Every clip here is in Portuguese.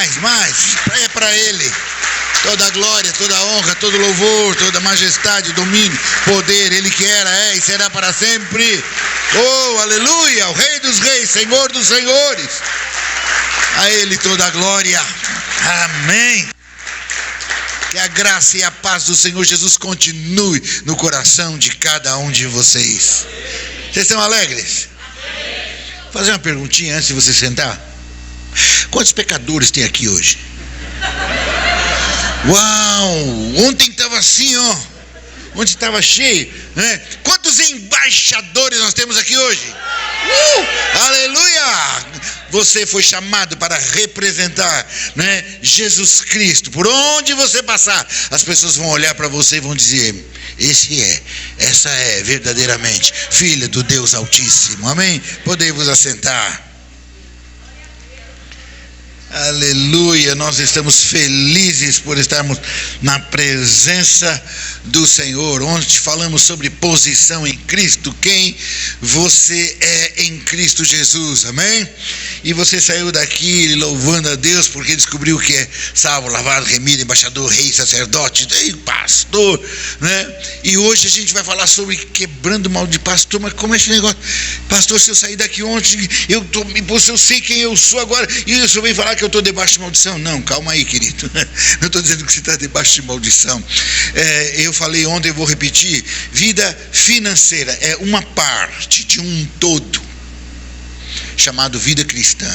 É para Ele. Toda a glória, toda a honra, todo louvor, toda a majestade, domínio, poder, Ele que era, é e será para sempre. Oh, aleluia, o Rei dos Reis, Senhor dos Senhores. A Ele toda a glória. Amém. Que a graça e a paz do Senhor Jesus continue no coração de cada um de vocês. Vocês estão alegres? Vou fazer uma perguntinha antes de você sentar. Quantos pecadores tem aqui hoje? Uau! Ontem estava assim, ó. Ontem estava cheio, né? Quantos embaixadores nós temos aqui hoje? Aleluia! Você foi chamado para representar, né, Jesus Cristo. Por onde você passar, as pessoas vão olhar para você e vão dizer: essa é verdadeiramente filha do Deus Altíssimo. Amém? Podemos assentar. Aleluia, nós estamos felizes por estarmos na presença do Senhor. Ontem falamos sobre posição em Cristo, quem você é em Cristo Jesus, amém? E você saiu daqui louvando a Deus porque descobriu que é salvo, lavado, remido, embaixador, rei, sacerdote, pastor, né? E hoje a gente vai falar sobre quebrando mal de pastor. Mas como é esse negócio? Pastor, se eu sair daqui ontem, eu sei quem eu sou agora, e eu só venho falar que eu estou debaixo de maldição. Não, calma aí, querido. Não estou dizendo que você está debaixo de maldição. Eu falei ontem, eu vou repetir. Vida financeira é uma parte de um todo chamado vida cristã.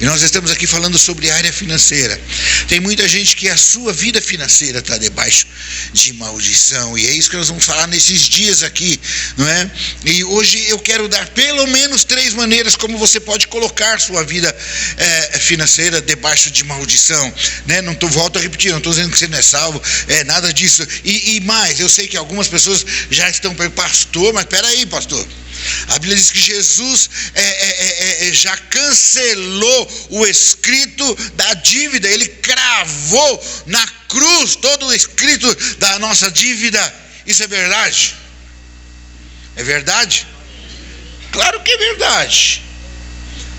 E nós estamos aqui falando sobre a área financeira. Tem muita gente que a sua vida financeira está debaixo de maldição, e é isso que nós vamos falar nesses dias aqui, não é? E hoje eu quero dar pelo menos 3 maneiras como você pode colocar sua vida financeira debaixo de maldição, né? Volto a repetir, não estou dizendo que você não é salvo, nada disso. E mais, eu sei que algumas pessoas já estão perguntando: pastor, mas peraí, pastor, a Bíblia diz que Jesus já cancelou o escrito da dívida. Ele cravou na cruz todo o escrito da nossa dívida. Isso é verdade? É verdade? Claro que é verdade.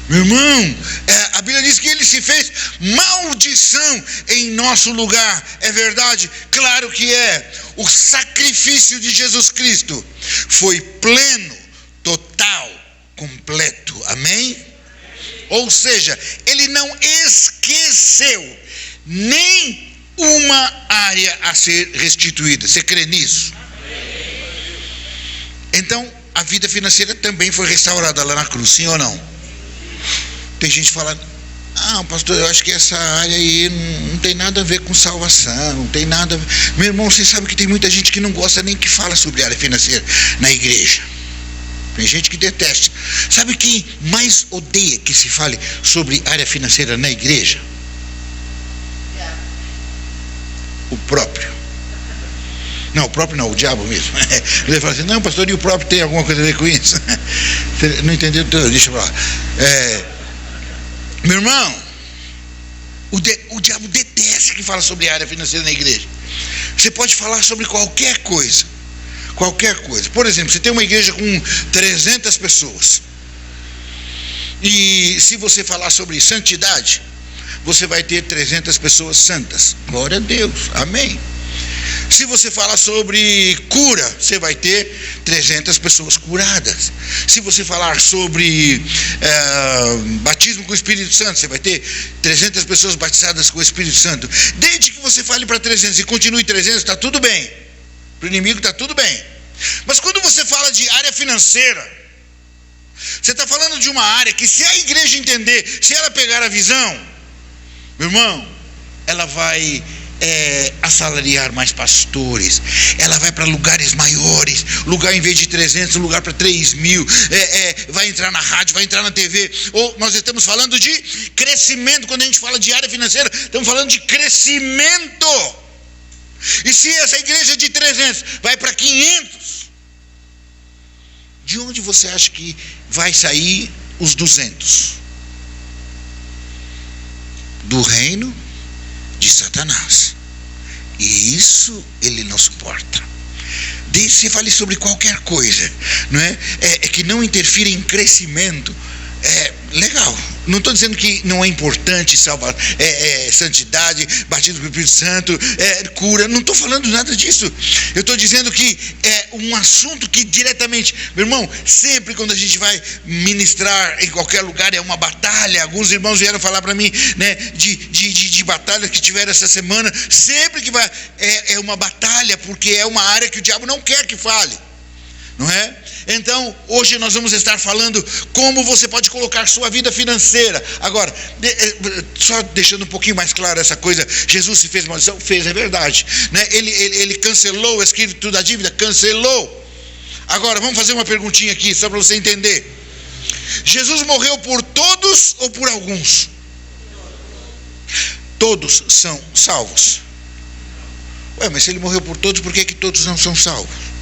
Meu irmão, a Bíblia diz que Ele se fez maldição em nosso lugar. É verdade? Claro que é. O sacrifício de Jesus Cristo foi pleno, total, completo. Amém? Ou seja, Ele não esqueceu nem uma área a ser restituída. Você crê nisso? Então, a vida financeira também foi restaurada lá na cruz, sim ou não? Tem gente falando: pastor, eu acho que essa área aí não tem nada a ver com salvação, não tem nada a ver. Meu irmão, você sabe que tem muita gente que não gosta nem que fala sobre área financeira na igreja. Tem gente que detesta. Sabe quem mais odeia que se fale sobre área financeira na igreja? O próprio. Não, o próprio não, o diabo mesmo. Ele fala assim: não, pastor, e o próprio tem alguma coisa a ver com isso? Você não entendeu? Deixa eu falar. Meu irmão, o diabo detesta que fala sobre área financeira na igreja. Você pode falar sobre qualquer coisa. Qualquer coisa. Por exemplo, você tem uma igreja com 300 pessoas. E se você falar sobre santidade, você vai ter 300 pessoas santas. Glória a Deus. Amém. Se você falar sobre cura, você vai ter 300 pessoas curadas. Se você falar sobre batismo com o Espírito Santo, você vai ter 300 pessoas batizadas com o Espírito Santo. Desde que você fale para 300 e continue 300, está tudo bem. Para o inimigo está tudo bem. Mas quando você fala de área financeira, você está falando de uma área que, se a igreja entender, se ela pegar a visão, meu irmão, ela vai assalariar mais pastores, ela vai para lugares maiores, lugar em vez de 300, lugar para 3.000, vai entrar na rádio, vai entrar na TV. Ou nós estamos falando de crescimento. Quando a gente fala de área financeira, estamos falando de crescimento. E se essa igreja de 300 vai para 500, de onde você acha que vai sair os 200? Do reino de Satanás. E isso ele não suporta. Desde que você fale sobre qualquer coisa, não é? Que não interfira em crescimento, legal. Não estou dizendo que não é importante santidade, batismo com o Espírito Santo, cura. Não estou falando nada disso. Eu estou dizendo que é um assunto que diretamente, meu irmão, sempre quando a gente vai ministrar em qualquer lugar é uma batalha. Alguns irmãos vieram falar para mim, né, de batalhas que tiveram essa semana. Sempre que vai é uma batalha, porque é uma área que o diabo não quer que fale, não é? Então, hoje nós vamos estar falando como você pode colocar sua vida financeira. Agora, só deixando um pouquinho mais claro essa coisa, Jesus se fez maldição? Fez, é verdade, né? Ele cancelou o escrito da dívida? Cancelou. Agora, vamos fazer uma perguntinha aqui, só para você entender. Jesus morreu por todos ou por alguns? Todos são salvos. Ué, mas se ele morreu por todos, por que todos não são salvos?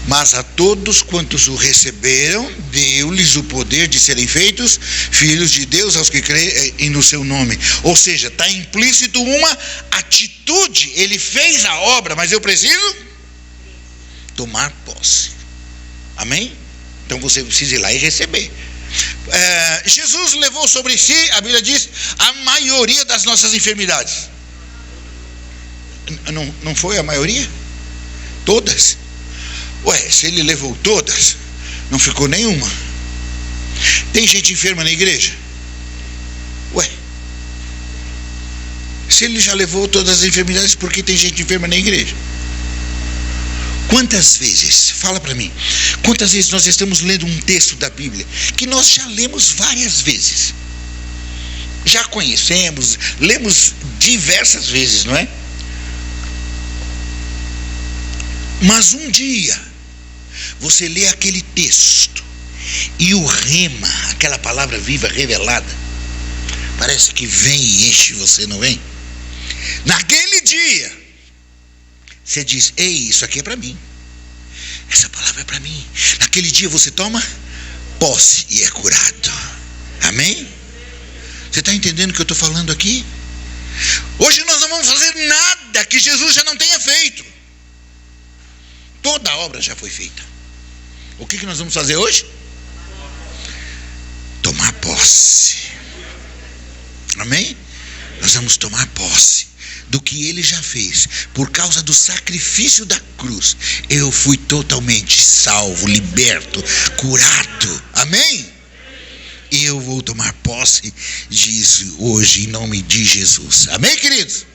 Mas a todos quantos o receberam, deu-lhes o poder de serem feitos filhos de Deus aos que creem no seu nome. Ou seja, está implícito uma atitude. Ele fez a obra, mas eu preciso tomar posse. Amém? Então você precisa ir lá e receber. Jesus levou sobre si, a Bíblia diz, a maioria das nossas enfermidades. Não foi a maioria? Todas. Ué, se ele levou todas, não ficou nenhuma. Tem gente enferma na igreja? Ué, se ele já levou todas as enfermidades, por que tem gente enferma na igreja? Quantas vezes, fala para mim, quantas vezes nós estamos lendo um texto da Bíblia que nós já lemos várias vezes, já conhecemos, lemos diversas vezes, não é? Mas um dia você lê aquele texto e o rema, aquela palavra viva, revelada, parece que vem e enche você, não vem? Naquele dia você diz: ei, isso aqui é para mim, essa palavra é para mim. Naquele dia você toma posse e é curado. Amém? Você está entendendo o que eu estou falando aqui? Hoje nós não vamos fazer nada que Jesus já não tenha feito. Toda a obra já foi feita. O que nós vamos fazer hoje? Tomar posse. Amém? Nós vamos tomar posse do que ele já fez. Por causa do sacrifício da cruz, eu fui totalmente salvo, liberto, curado. Amém? E eu vou tomar posse disso hoje em nome de Jesus. Amém, queridos?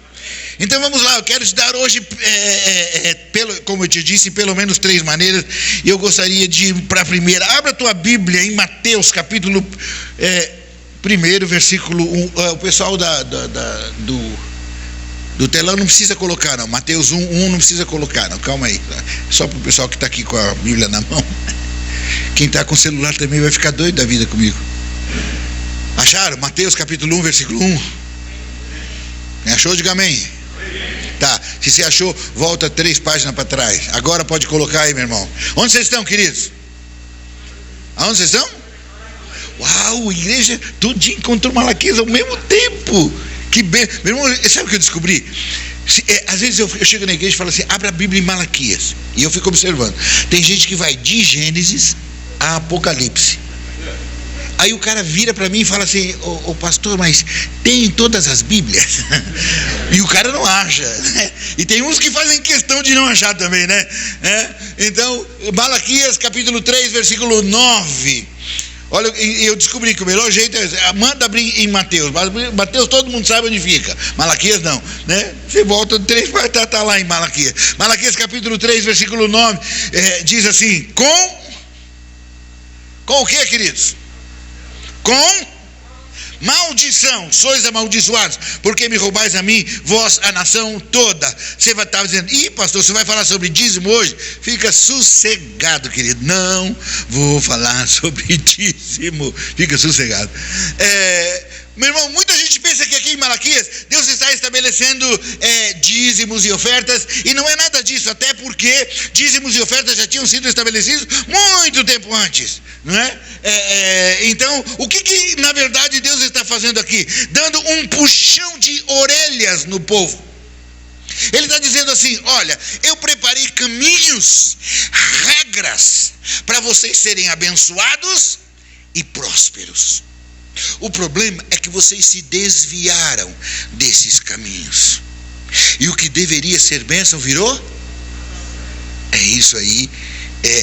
Então vamos lá, eu quero te dar hoje, como eu te disse, pelo menos 3 maneiras. E eu gostaria de ir para a primeira. Abra a tua Bíblia em Mateus capítulo 1, versículo 1. O pessoal do telão não precisa colocar não. Mateus 1 não precisa colocar não, calma aí. Só para o pessoal que está aqui com a Bíblia na mão. Quem está com o celular também vai ficar doido da vida comigo. Acharam? Mateus capítulo 1, versículo 1. Achou? Diga amém. Tá, se você achou, volta 3 páginas para trás. Agora pode colocar aí, meu irmão. Onde vocês estão, queridos? Aonde vocês estão? Uau, igreja, tudinho encontrou Malaquias ao mesmo tempo. Que bem. Meu irmão, sabe o que eu descobri? Às vezes eu chego na igreja e falo assim: abra a Bíblia em Malaquias. E eu fico observando. Tem gente que vai de Gênesis a Apocalipse. Aí o cara vira para mim e fala assim: ô pastor, mas tem em todas as Bíblias? E o cara não acha, né? E tem uns que fazem questão de não achar também, né? Então, Malaquias capítulo 3, versículo 9. Olha, eu descobri que o melhor jeito manda abrir em Mateus. Mateus todo mundo sabe onde fica. Malaquias não, né? Você volta 3 para estar lá em Malaquias. Malaquias capítulo 3, versículo 9, diz assim: com o que, queridos? Com maldição sois amaldiçoados, porque me roubais a mim, vós a nação toda. Você vai estar dizendo: ih, pastor, você vai falar sobre dízimo hoje? Fica sossegado, querido, não vou falar sobre dízimo, fica sossegado. Meu irmão, muita gente pensa que aqui em Malaquias Deus está estabelecendo dízimos e ofertas, e não é nada disso, até porque dízimos e ofertas já tinham sido estabelecidos muito tempo antes, não é? Então, o que na verdade Deus está fazendo aqui? Dando um puxão de orelhas no povo. Ele está dizendo assim: olha, eu preparei caminhos, regras, para vocês serem abençoados e prósperos. O problema é que vocês se desviaram desses caminhos. E o que deveria ser bênção virou? É isso aí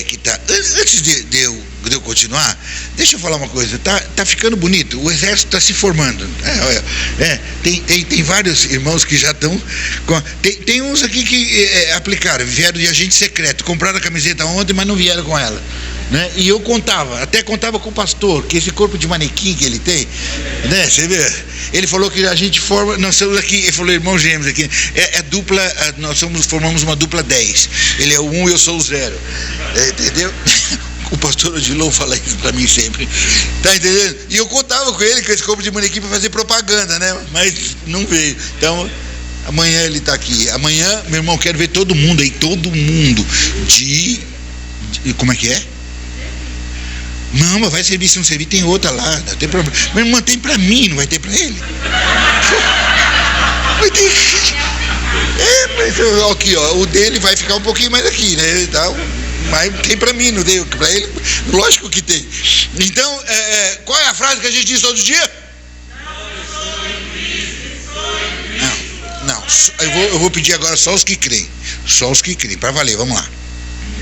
que tá. Antes de eu continuar, deixa eu falar uma coisa. Tá ficando bonito. O exército está se formando. Tem vários irmãos que já estão. Tem uns aqui que aplicaram, vieram de agente secreto, compraram a camiseta ontem, mas não vieram com ela. Né? E eu até contava com o pastor, que esse corpo de manequim que ele tem, né? Você vê? Ele falou que a gente forma, nós estamos aqui, ele falou, irmão gêmeos aqui, dupla, nós formamos uma dupla 10. Ele é o 1 e eu sou o 0. Entendeu? O pastor Odilon fala isso pra mim sempre. Tá entendendo? E eu contava com ele, com esse corpo de manequim, para fazer propaganda, né? Mas não veio. Então, amanhã ele tá aqui. Amanhã, meu irmão, quero ver todo mundo aí, todo mundo como é que é? Não, mas vai servir, se não servir, tem outra lá, não tem problema. Meu irmão, tem pra mim, não vai ter pra ele? Vai ter. Mas aqui, ó, o dele vai ficar um pouquinho mais aqui, né? Então, mas tem pra mim, não deu pra ele? Lógico que tem. Então, qual é a frase que a gente diz todo dia? Não, eu vou pedir agora só os que creem. Só os que creem, pra valer, vamos lá.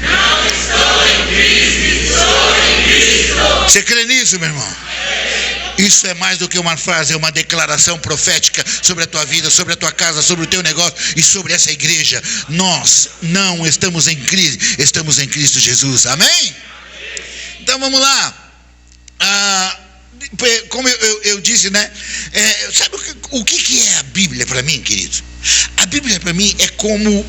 Não estou em crise, estou em Cristo. Você crê nisso, meu irmão? Isso é mais do que uma frase, é uma declaração profética sobre a tua vida, sobre a tua casa, sobre o teu negócio e sobre essa igreja. Nós não estamos em crise, estamos em Cristo Jesus. Amém? Então vamos lá. Como eu disse, né? Sabe o que é a Bíblia para mim, queridos? A Bíblia para mim é como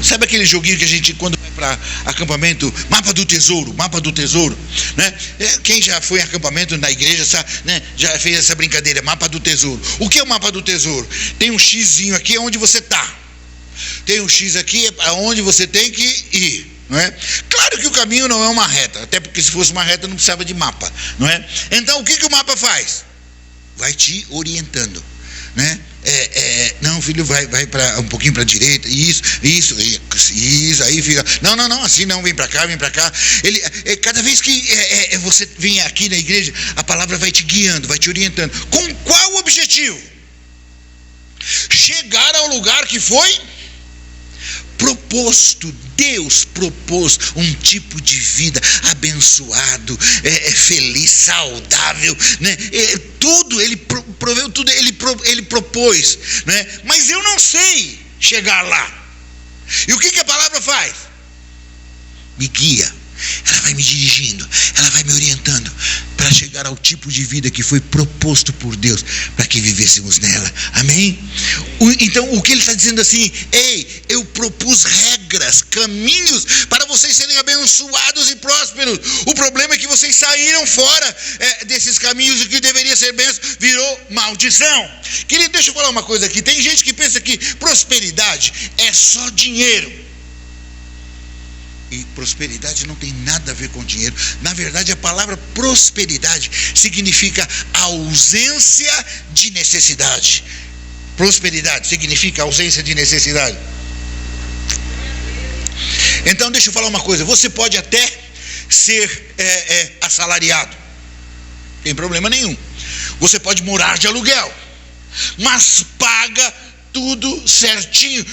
sabe aquele joguinho que a gente, quando vai para acampamento, mapa do tesouro, né? Quem já foi em acampamento na igreja, sabe, né? Já fez essa brincadeira, mapa do tesouro. O que é o mapa do tesouro? Tem um xizinho aqui onde você está. Tem um X aqui aonde você tem que ir. Não é? Claro que o caminho não é uma reta, até porque se fosse uma reta não precisava de mapa, não é? Então o que o mapa faz? Vai te orientando, né? Não, filho, vai para um pouquinho para a direita, isso, aí fica, não, assim não, vem para cá. Ele, cada vez que você vem aqui na igreja, a palavra vai te guiando, vai te orientando. Com qual objetivo? Chegar ao lugar que foi proposto. Deus propôs um tipo de vida abençoado, feliz, saudável, né? Tudo, ele proveu tudo, ele propôs, né? Mas eu não sei chegar lá. E o que a palavra faz? Me guia. Ela vai me dirigindo, ela vai me orientando para chegar ao tipo de vida que foi proposto por Deus para que vivêssemos nela. Amém? Então o que ele está dizendo assim: ei, eu propus regras, caminhos para vocês serem abençoados e prósperos. O problema é que vocês saíram fora desses caminhos, e o que deveria ser bênção virou maldição. Querido, deixa eu falar uma coisa aqui. Tem gente que pensa que prosperidade é só dinheiro. E prosperidade não tem nada a ver com dinheiro. Na verdade, a palavra prosperidade significa ausência de necessidade. Prosperidade significa ausência de necessidade. Então, deixa eu falar uma coisa. Você pode até ser assalariado, não tem problema nenhum. Você pode morar de aluguel, mas paga tudo certinho,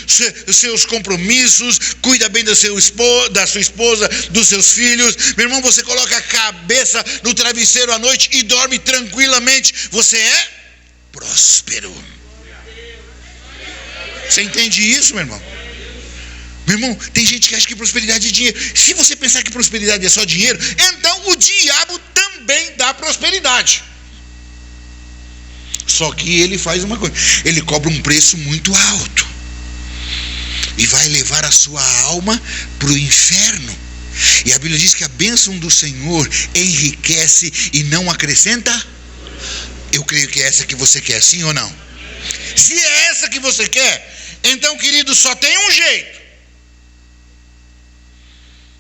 seus compromissos, cuida bem da sua esposa, dos seus filhos. Meu irmão, você coloca a cabeça no travesseiro à noite e dorme tranquilamente. Você é próspero. Você entende isso, meu irmão? Meu irmão, tem gente que acha que prosperidade é dinheiro. Se você pensar que prosperidade é só dinheiro, então o diabo também dá prosperidade. Só que ele faz uma coisa, ele cobra um preço muito alto e vai levar a sua alma para o inferno. E a Bíblia diz que a bênção do Senhor enriquece e não acrescenta. Eu creio que é essa que você quer, sim ou não? Se é essa que você quer, então, querido, só tem um jeito: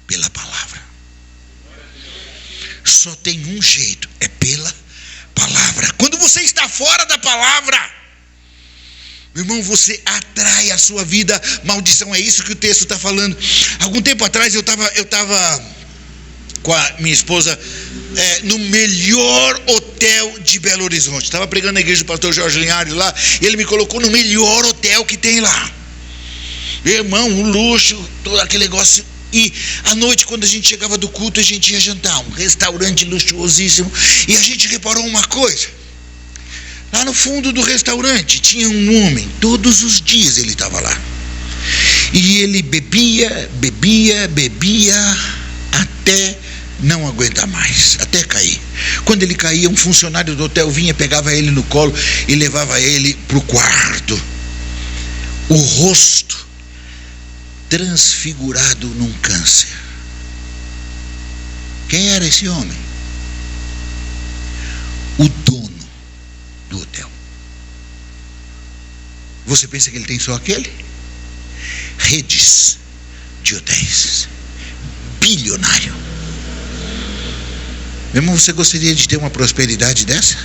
pela palavra. Só tem um jeito, é pela palavra. Quando você está fora da palavra, meu irmão, você atrai à sua vida maldição. É isso que o texto está falando. Algum tempo atrás eu estava com a minha esposa no melhor hotel de Belo Horizonte. Estava pregando na igreja do pastor Jorge Linhares lá, e ele me colocou no melhor hotel que tem lá. Meu irmão, o luxo, todo aquele negócio. E à noite, quando a gente chegava do culto, a gente ia jantar, um restaurante luxuosíssimo. E a gente reparou uma coisa: lá no fundo do restaurante tinha um homem, todos os dias ele estava lá. E ele bebia até não aguentar mais, até cair. Quando ele caía, um funcionário do hotel vinha, pegava ele no colo e levava ele para o quarto. O rosto transfigurado num câncer. Quem era esse homem? O dono do hotel. Você pensa que ele tem só aquele? Redes de hotéis. Bilionário. Meu irmão, você gostaria de ter uma prosperidade dessa?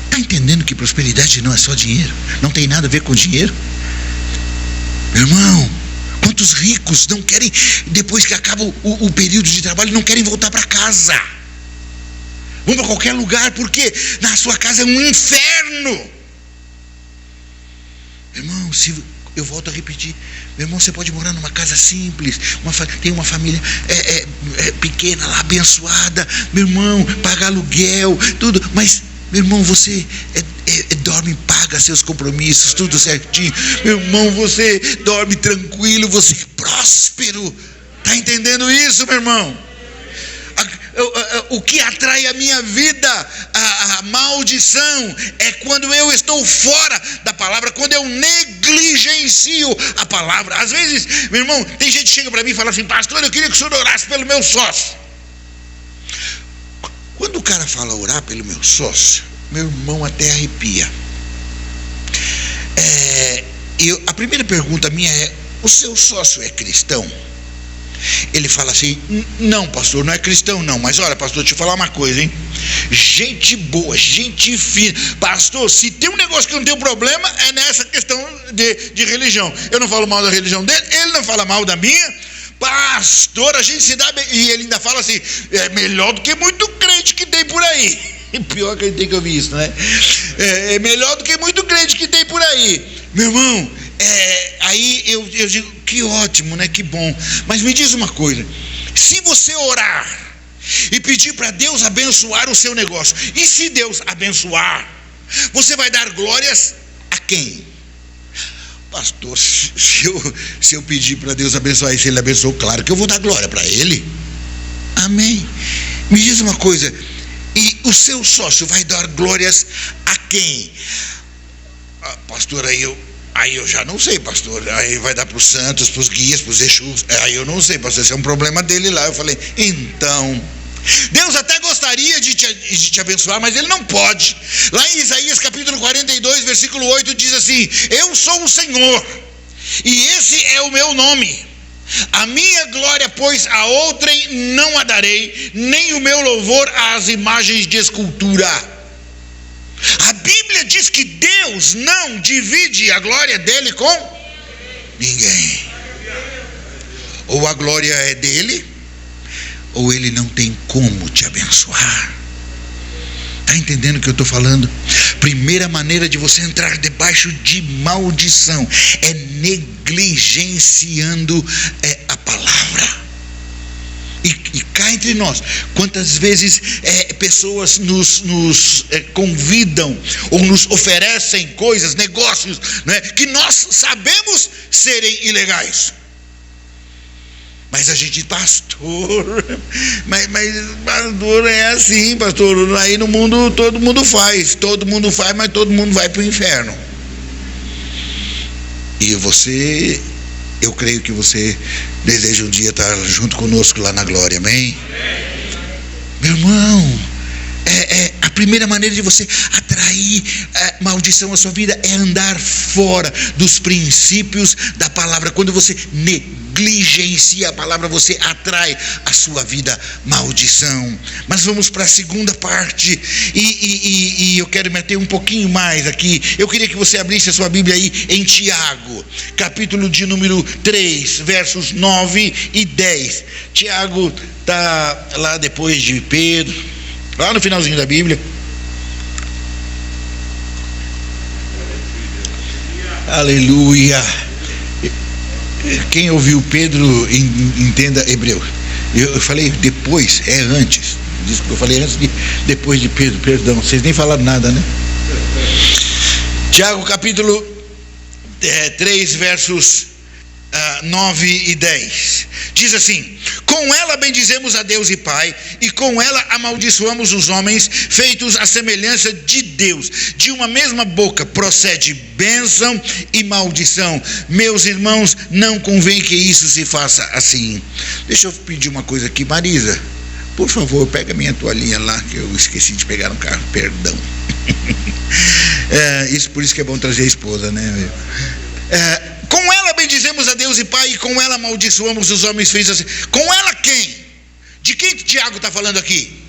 Está entendendo que prosperidade não é só dinheiro? Não tem nada a ver com dinheiro? Meu irmão, quantos ricos não querem, depois que acaba o período de trabalho, não querem voltar para casa? Vão para qualquer lugar, porque na sua casa é um inferno. Meu irmão, eu volto a repetir, meu irmão, você pode morar numa casa simples, tem uma família pequena lá, abençoada, meu irmão, paga aluguel, tudo, mas, meu irmão, você dorme, paga seus compromissos, tudo certinho. Meu irmão, você dorme tranquilo, você é próspero. Está entendendo isso, meu irmão? O que atrai a minha vida, a maldição, é quando eu estou fora da palavra, quando eu negligencio a palavra. Às vezes, meu irmão, tem gente que chega para mim e fala assim: pastor, eu queria que o senhor orasse pelo meu sócio. Quando o cara fala orar pelo meu sócio, meu irmão até arrepia. A primeira pergunta minha é: o seu sócio é cristão? Ele fala assim: não, pastor, não é cristão não. Mas olha, pastor, deixa eu falar uma coisa, hein? Gente boa, gente fina. Pastor, se tem um negócio que eu não tenho problema, é nessa questão de religião. Eu não falo mal da religião dele, ele não fala mal da minha. Pastor, a gente se dá bem. E ele ainda fala assim: é melhor do que muito crente que tem por aí. Pior que a gente tem que ouvir isso, né? É melhor do que muito crente que tem por aí. Meu irmão, aí eu digo: que ótimo, né? Que bom. Mas me diz uma coisa: se você orar e pedir para Deus abençoar o seu negócio, e se Deus abençoar, você vai dar glórias a quem? Pastor, se eu pedir para Deus abençoar e se Ele abençoou, claro que eu vou dar glória para Ele. Amém. Me diz uma coisa: e o seu sócio vai dar glórias a quem? Pastor, aí eu já não sei, pastor. Aí vai dar para os santos, para os guias, para os Exus. Aí eu não sei, pastor, esse é um problema dele lá. Eu falei: então, Deus até gostaria de te abençoar, mas Ele não pode. Lá em Isaías capítulo 42, versículo 8, diz assim: eu sou o Senhor, e esse é o meu nome. A minha glória, pois, a outrem não a darei, nem o meu louvor às imagens de escultura. A Bíblia diz que Deus não divide a glória dele com ninguém. Ou a glória é dele, ou ele não tem como te abençoar. Está entendendo o que eu estou falando? Primeira maneira de você entrar debaixo de maldição é negligenciando a palavra. E cá entre nós, quantas vezes pessoas nos convidam ou nos oferecem coisas, negócios, né, que nós sabemos serem ilegais. Mas a gente diz: pastor, mas pastor, é assim, pastor, aí no mundo todo mundo faz, mas todo mundo vai para o inferno. E eu creio que você deseja um dia estar junto conosco lá na glória, amém? Meu irmão, A primeira maneira de você atrair maldição à sua vida é andar fora dos princípios da palavra. Quando você negligencia a palavra, você atrai à sua vida maldição. Mas vamos para a segunda parte, e eu quero meter um pouquinho mais aqui. Eu queria que você abrisse a sua Bíblia aí em Tiago, capítulo de número 3, versos 9 e 10. Tiago está lá depois de Pedro, lá no finalzinho da Bíblia. Aleluia. Quem ouviu Pedro entenda hebreu. Eu falei depois, é antes. Eu falei antes de depois de Pedro, perdão. Vocês nem falaram nada, né? Tiago capítulo 3, versos 9 e 10. Diz assim: com ela bendizemos a Deus e Pai, e com ela amaldiçoamos os homens, feitos à semelhança de Deus. De uma mesma boca procede bênção e maldição. Meus irmãos, não convém que isso se faça assim. Deixa eu pedir uma coisa aqui, Marisa, por favor, pega minha toalhinha lá, que eu esqueci de pegar no carro, perdão. Por isso que é bom trazer a esposa, né? Com ela bendizemos a Deus e Pai, e com ela amaldiçoamos os homens feitos assim. Com ela quem? De quem Tiago está falando aqui?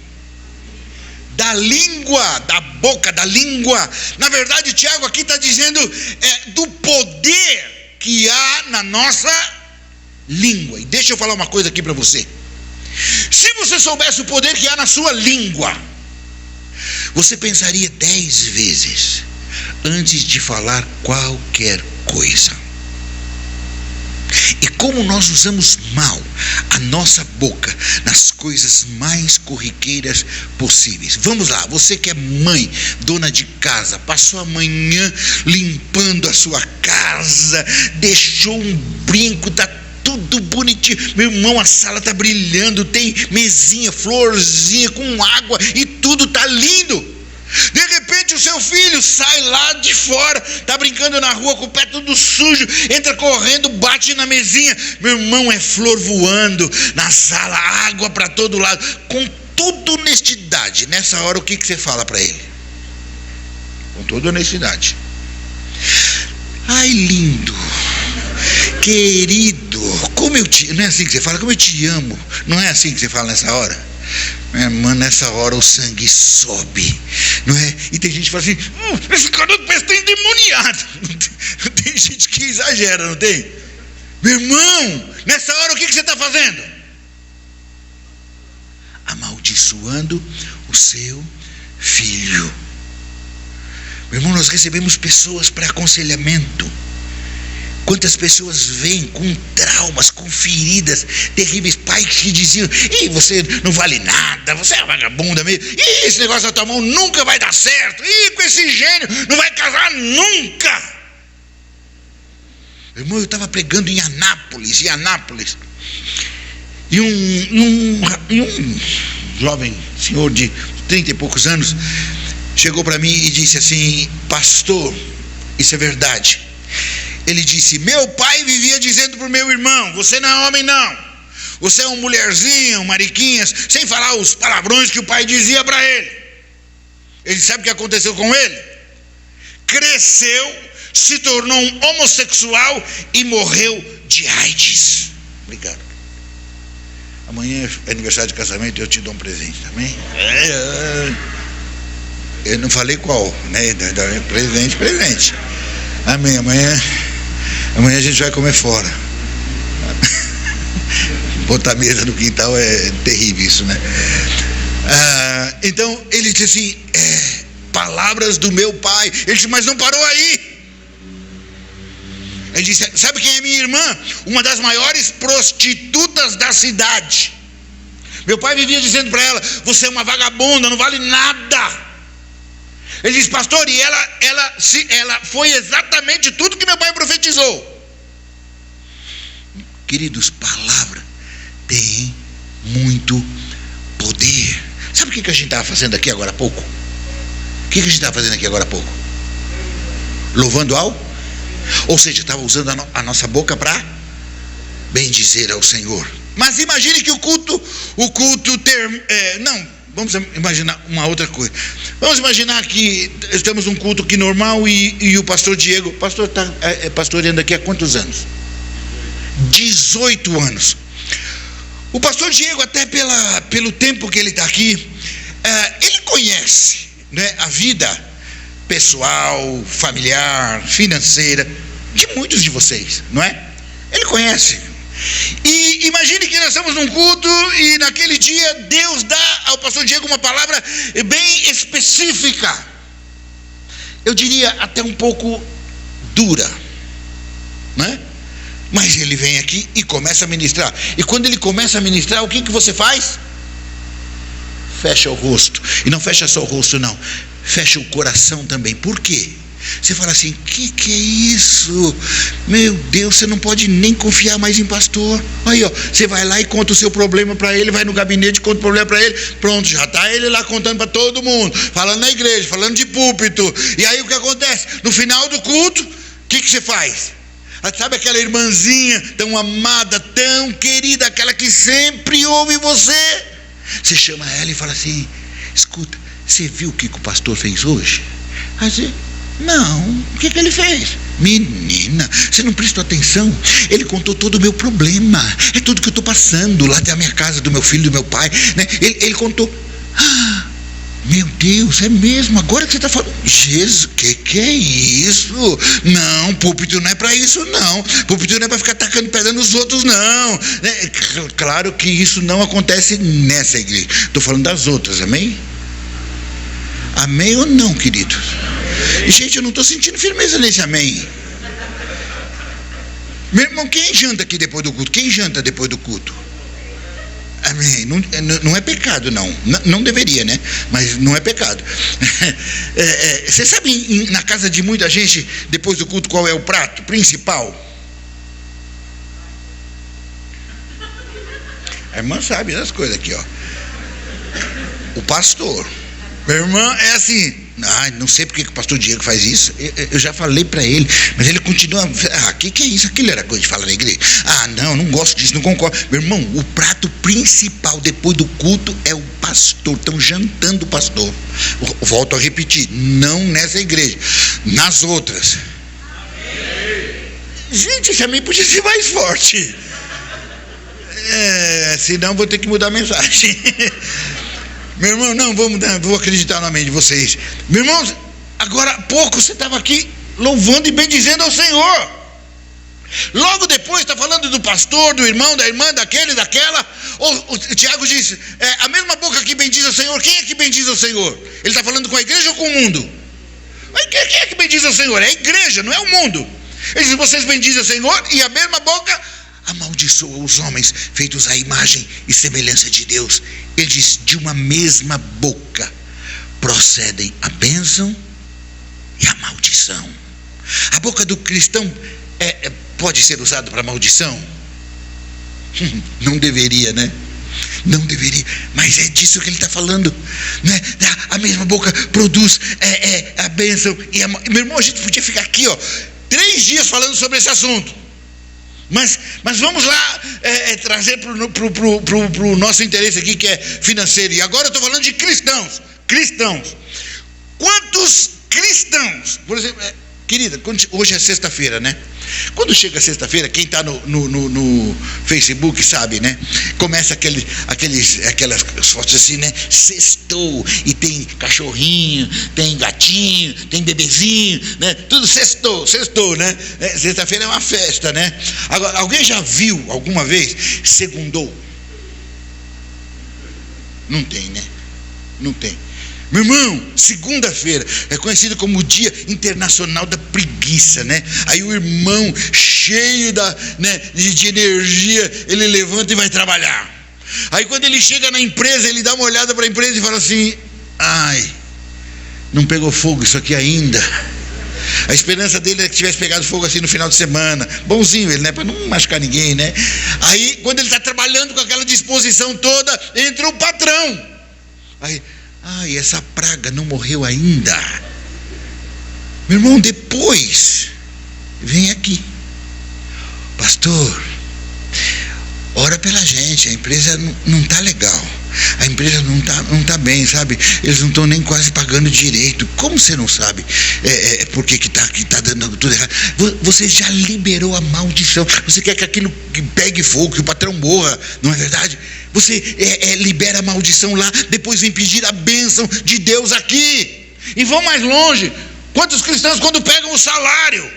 Da língua, da boca, da língua. Na verdade, Tiago aqui está dizendo do poder que há na nossa língua. E deixa eu falar uma coisa aqui para você. Se você soubesse o poder que há na sua língua, você pensaria 10 vezes antes de falar qualquer coisa. E como nós usamos mal a nossa boca nas coisas mais corriqueiras possíveis. Vamos lá, você que é mãe, dona de casa, passou a manhã limpando a sua casa, deixou um brinco, está tudo bonitinho, meu irmão, a sala está brilhando, tem mesinha, florzinha com água e tudo está lindo. De repente o seu filho sai lá de fora, está brincando na rua com o pé tudo sujo, entra correndo, bate na mesinha, meu irmão, é flor voando na sala, água para todo lado. Com toda honestidade, nessa hora o que você fala para ele? Com toda honestidade: ai, lindo, querido, como eu te... Não é assim que você fala? Como eu te amo. Não é assim que você fala nessa hora? Minha irmã, nessa hora o sangue sobe, não é? E tem gente que fala assim: esse cara parece que está endemoniado. Tem gente que exagera, não tem? Meu irmão, nessa hora o que você está fazendo? Amaldiçoando o seu filho. Meu irmão, nós recebemos pessoas para aconselhamento. Quantas pessoas vêm com traumas, com feridas terríveis, pais que diziam: ih, você não vale nada, você é vagabunda mesmo, ih, esse negócio na tua mão nunca vai dar certo, ih, com esse gênio não vai casar nunca. Meu irmão, eu estava pregando em Anápolis, e um jovem senhor de 30 e poucos anos chegou para mim e disse assim: pastor, isso é verdade. Ele disse: meu pai vivia dizendo para o meu irmão: você não é homem não, você é um mulherzinho, um mariquinhas, sem falar os palavrões que o pai dizia para ele. Ele sabe o que aconteceu com ele? Cresceu, se tornou um homossexual e morreu de AIDS. Obrigado. Amanhã é aniversário de casamento e eu te dou um presente também. Eu não falei qual, né? Presente. Amém. Amanhã a gente vai comer fora. Botar mesa no quintal é terrível isso, né? Então ele disse assim: palavras do meu pai. Ele disse: mas não parou aí. Ele disse: sabe quem é minha irmã? Uma das maiores prostitutas da cidade. Meu pai vivia dizendo para ela: você é uma vagabunda, não vale nada. Ele disse: pastor, e ela foi exatamente tudo que meu pai profetizou. Queridos, palavra tem muito poder. Sabe o que a gente estava fazendo aqui agora há pouco? O que a gente estava fazendo aqui agora há pouco? Louvando ao? Ou seja, estava usando a nossa boca para bendizer ao Senhor. Mas imagine que o culto vamos imaginar uma outra coisa. Vamos imaginar que estamos num culto aqui normal e o pastor Diego, o pastor está pastoreando aqui há quantos anos? 18 anos. O pastor Diego, até pelo tempo que ele está aqui, ele conhece, né, a vida pessoal, familiar, financeira de muitos de vocês, não é? Ele conhece. E imagine que nós estamos num culto e naquele dia Deus dá ao pastor Diego uma palavra bem específica, eu diria até um pouco dura, né? Mas ele vem aqui e começa a ministrar. E quando ele começa a ministrar, o que você faz? Fecha o rosto. E não fecha só o rosto não, fecha o coração também. Por quê? Você fala assim, que é isso? Meu Deus, você não pode nem confiar mais em pastor. Aí, ó, você vai lá e conta o seu problema para ele, vai no gabinete, conta o problema para ele, pronto, já está ele lá contando para todo mundo, falando na igreja, falando de púlpito. E aí o que acontece? No final do culto, o que você faz? Sabe aquela irmãzinha tão amada, tão querida, aquela que sempre ouve você? Você chama ela e fala assim, escuta, você viu o que o pastor fez hoje? Aí você, não, o que ele fez? Menina, você não prestou atenção? Ele contou todo o meu problema, é tudo que eu estou passando lá da minha casa, do meu filho, do meu pai, né? Ele contou. Meu Deus, é mesmo? Agora que você está falando, Jesus, que é isso? Não, púlpito não é para isso não, púlpito não é para ficar tacando pedra nos outros não. Claro que isso não acontece nessa igreja, estou falando das outras, amém? Amém ou não, queridos? Gente, eu não estou sentindo firmeza nesse amém. Meu irmão, quem janta aqui depois do culto? Quem janta depois do culto? Amém. Não é pecado, não. Não deveria, né? Mas não é pecado. Você sabe, na casa de muita gente, depois do culto, qual é o prato principal? A irmã sabe das coisas aqui, ó. O pastor. Meu irmão, é assim. Não sei porque que o pastor Diego faz isso. Eu já falei para ele, mas ele continua. Que é isso? Aquilo era coisa de falar na igreja. Não gosto disso, não concordo. Meu irmão, o prato principal depois do culto é o pastor. Estão jantando o pastor. Volto a repetir, não nessa igreja, nas outras. Gente, esse amém podia ser mais forte. Senão vou ter que mudar a mensagem. Meu irmão, não, vou acreditar no amém de vocês. Meu irmão, agora há pouco você estava aqui louvando e bendizendo ao Senhor. Logo depois está falando do pastor, do irmão, da irmã, daquele, daquela. O Tiago disse, a mesma boca que bendiz ao Senhor, quem é que bendiz ao Senhor? Ele está falando com a igreja ou com o mundo? Quem é que bendiz ao Senhor? É a igreja, não é o mundo. Ele diz, vocês bendizem ao Senhor e a mesma boca amaldiçoa os homens feitos à imagem e semelhança de Deus. Ele diz, de uma mesma boca procedem a bênção e a maldição. A boca do cristão pode ser usada para maldição? Não deveria, né? Não deveria, mas é disso que ele está falando, né? A mesma boca produz a bênção e a maldição. Meu irmão, a gente podia ficar aqui, ó, 3 dias falando sobre esse assunto. Mas vamos lá trazer para o nosso interesse aqui, que é financeiro. E agora eu estou falando de cristãos. Quantos cristãos, por exemplo, querida, hoje é sexta-feira, né? Quando chega sexta-feira, quem está no Facebook sabe, né? Começa aquelas fotos assim, né? Sextou, e tem cachorrinho, tem gatinho, tem bebezinho, né? Tudo sextou, né? Sexta-feira é uma festa, né? Agora, alguém já viu alguma vez segundou? Não tem, né? Não tem. Meu irmão, segunda-feira é conhecido como o Dia Internacional da Preguiça, né? Aí o irmão, cheio de energia, ele levanta e vai trabalhar. Aí quando ele chega na empresa, ele dá uma olhada para a empresa e fala assim, não pegou fogo isso aqui ainda. A esperança dele é que tivesse pegado fogo assim no final de semana. Bonzinho ele, né? Para não machucar ninguém, né? Aí quando ele está trabalhando com aquela disposição toda, entra o patrão. Aí, essa praga não morreu ainda. Meu irmão, depois vem aqui, pastor, ora pela gente, a empresa não está legal, a empresa não tá bem, sabe? Eles não estão nem quase pagando direito. Como você não sabe por que tá dando tudo errado? Você já liberou a maldição, você quer que aquilo pegue fogo, que o patrão morra, não é verdade? Você libera a maldição lá, depois vem pedir a bênção de Deus aqui. E vão mais longe. Quantos cristãos, quando pegam o salário,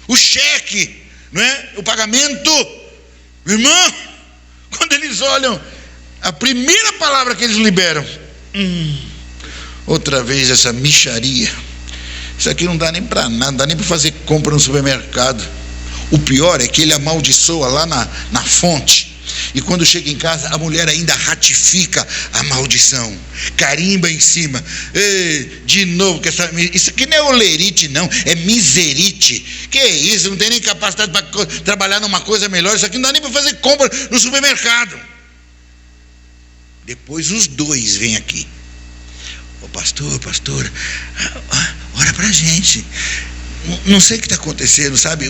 o cheque, não é? O pagamento, meu irmão, quando eles olham, a primeira palavra que eles liberam, outra vez essa mixaria, isso aqui não dá nem para nada, não dá nem para fazer compra no supermercado. O pior é que ele amaldiçoa lá na fonte, e quando chega em casa, a mulher ainda ratifica a maldição, carimba em cima. De novo, isso aqui não é olerite não, é miserite. Que é isso? Não tem nem capacidade para trabalhar numa coisa melhor. Isso aqui não dá nem para fazer compra no supermercado. Depois os dois vêm aqui. Pastor, ora pra gente. Não sei o que está acontecendo, sabe?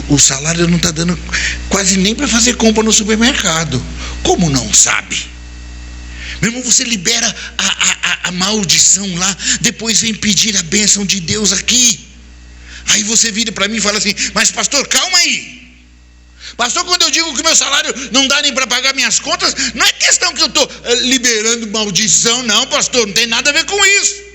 O salário não está dando quase nem para fazer compra no supermercado. Como não sabe? Meu irmão, você libera a maldição lá, depois vem pedir a bênção de Deus aqui. Aí você vira para mim e fala assim: mas pastor, calma aí. Pastor, quando eu digo que meu salário não dá nem para pagar minhas contas, não é questão que eu estou liberando maldição, não, pastor, não tem nada a ver com isso.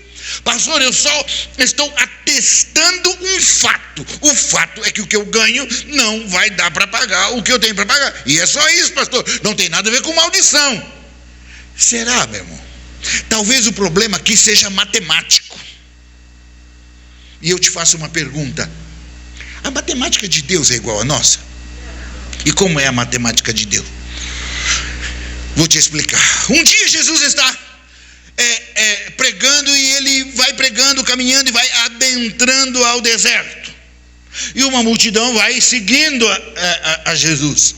Pastor, eu só estou atestando um fato. O fato é que o que eu ganho não vai dar para pagar o que eu tenho para pagar. E é só isso, pastor, não tem nada a ver com maldição. Será, meu irmão? Talvez o problema aqui seja matemático. E eu te faço uma pergunta: a matemática de Deus é igual à nossa? E como é a matemática de Deus? Vou te explicar. Um dia Jesus está pregando, e ele vai pregando, caminhando, e vai adentrando ao deserto, e uma multidão vai seguindo a Jesus.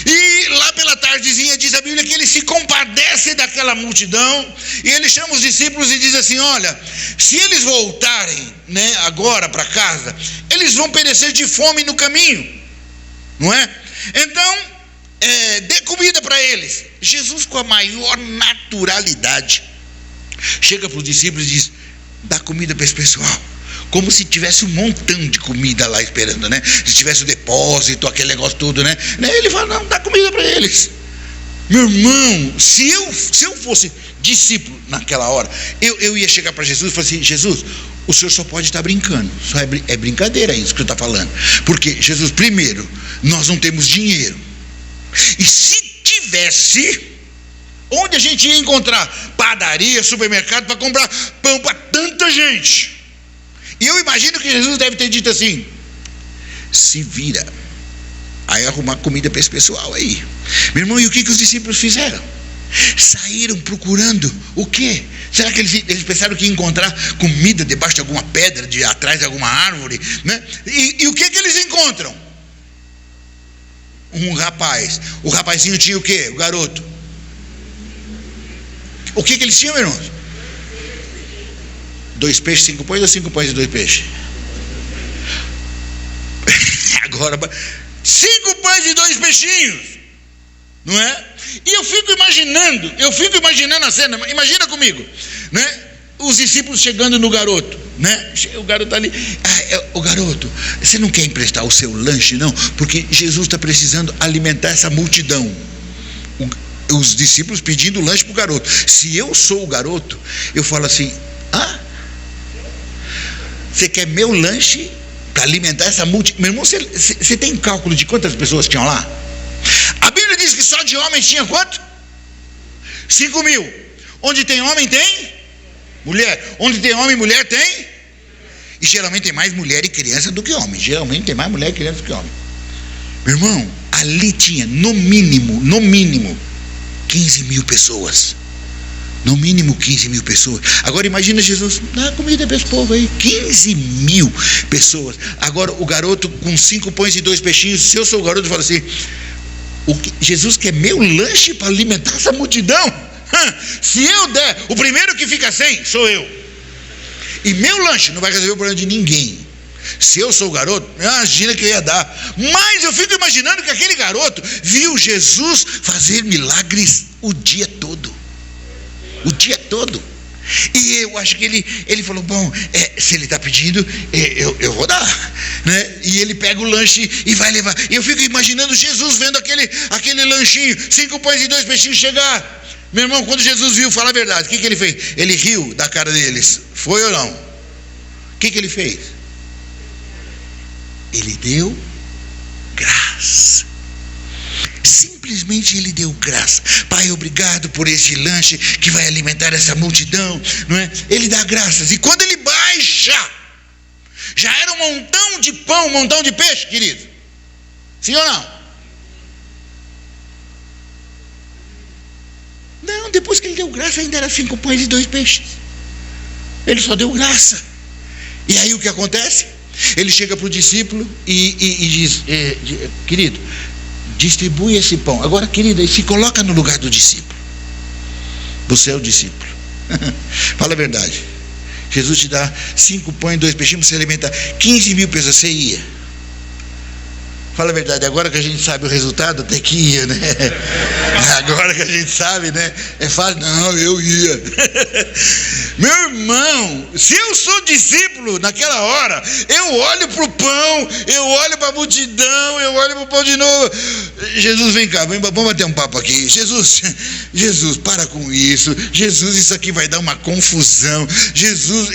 E lá pela tardezinha, diz a Bíblia que ele se compadece daquela multidão, e ele chama os discípulos e diz assim: olha, se eles voltarem, né, agora para casa, eles vão perecer de fome no caminho, não é? Então dê comida para eles. Jesus, com a maior naturalidade, chega para os discípulos e diz: dá comida para esse pessoal. Como se tivesse um montão de comida lá esperando, né? Se tivesse o depósito, aquele negócio todo, né? Ele fala: não, dá comida para eles. Meu irmão, se eu fosse discípulo naquela hora, eu ia chegar para Jesus e falar assim: Jesus, o senhor só pode estar brincando. Só é brincadeira isso que o senhor está falando. Porque, Jesus, primeiro, nós não temos dinheiro. E se tivesse, onde a gente ia encontrar padaria, supermercado para comprar pão para tanta gente? E eu imagino que Jesus deve ter dito assim: se vira, aí arrumar comida para esse pessoal aí. Meu irmão, e o que os discípulos fizeram? Saíram procurando o quê? Será que eles pensaram que ia encontrar comida debaixo de alguma pedra, atrás de alguma árvore, né? E o que eles encontram? Um rapaz. O rapazinho tinha o quê? O garoto. O que eles tinham, meu irmão? 2 peixes, 5 pães, ou 5 pães e 2 peixes? Agora, 5 pães e 2 peixinhos, não é? E eu fico imaginando a cena. Imagina comigo, né? Os discípulos chegando no garoto, né? O garoto ali: o garoto, você não quer emprestar o seu lanche, não? Porque Jesus está precisando alimentar essa multidão. Os discípulos pedindo lanche para o garoto. Se eu sou o garoto, eu falo assim: você quer meu lanche para alimentar essa multidão? Meu irmão, você tem cálculo de quantas pessoas tinham lá? A Bíblia diz que só de homens tinha quanto? 5.000. Onde tem homem tem mulher. Onde tem homem e mulher tem. E geralmente tem mais mulher e criança do que homem. Geralmente tem mais mulher e criança do que homem. Meu irmão, ali tinha no mínimo 15.000 pessoas. No mínimo 15.000 pessoas. Agora imagina Jesus: dá comida para esse povo aí. 15.000 pessoas. Agora o garoto com 5 pães e 2 peixinhos. Se eu sou o garoto, eu falo assim: Jesus quer meu lanche para alimentar essa multidão? Se eu der, o primeiro que fica sem sou eu. E meu lanche não vai resolver o problema de ninguém. Se eu sou o garoto, imagina que eu ia dar. Mas eu fico imaginando que aquele garoto viu Jesus fazer milagres o dia todo. O dia todo. E eu acho que ele falou, bom, se ele está pedindo, eu vou dar, né? E ele pega o lanche e vai levar. E eu fico imaginando Jesus vendo aquele lanchinho, 5 pães e 2 peixinhos chegar. Meu irmão, quando Jesus viu, fala a verdade, o que ele fez? Ele riu da cara deles. Foi ou não? O que ele fez? Ele deu graça. Simplesmente ele deu graça. Pai, obrigado por esse lanche que vai alimentar essa multidão, não é? Ele dá graças. E quando ele baixa, já era um montão de pão, um montão de peixe, querido. Sim ou não? Não, depois que ele deu graça, ainda era 5 pães e 2 peixes. Ele só deu graça. E aí o que acontece? Ele chega para o discípulo e diz, querido, distribui esse pão. Agora, querida, se coloca no lugar do discípulo. Você é o discípulo. Fala a verdade. Jesus te dá 5 pães e 2 peixinhos, você alimenta 15 mil pessoas, você ia? Fala a verdade, agora que a gente sabe o resultado, até que ia, né? Agora que a gente sabe, né? É fácil, não, eu ia. Meu irmão, se eu sou discípulo naquela hora, eu olho para o pão, eu olho para a multidão, eu olho para o pão de novo. Jesus, vem cá, vamos bater um papo aqui. Jesus, para com isso. Jesus, isso aqui vai dar uma confusão. Jesus,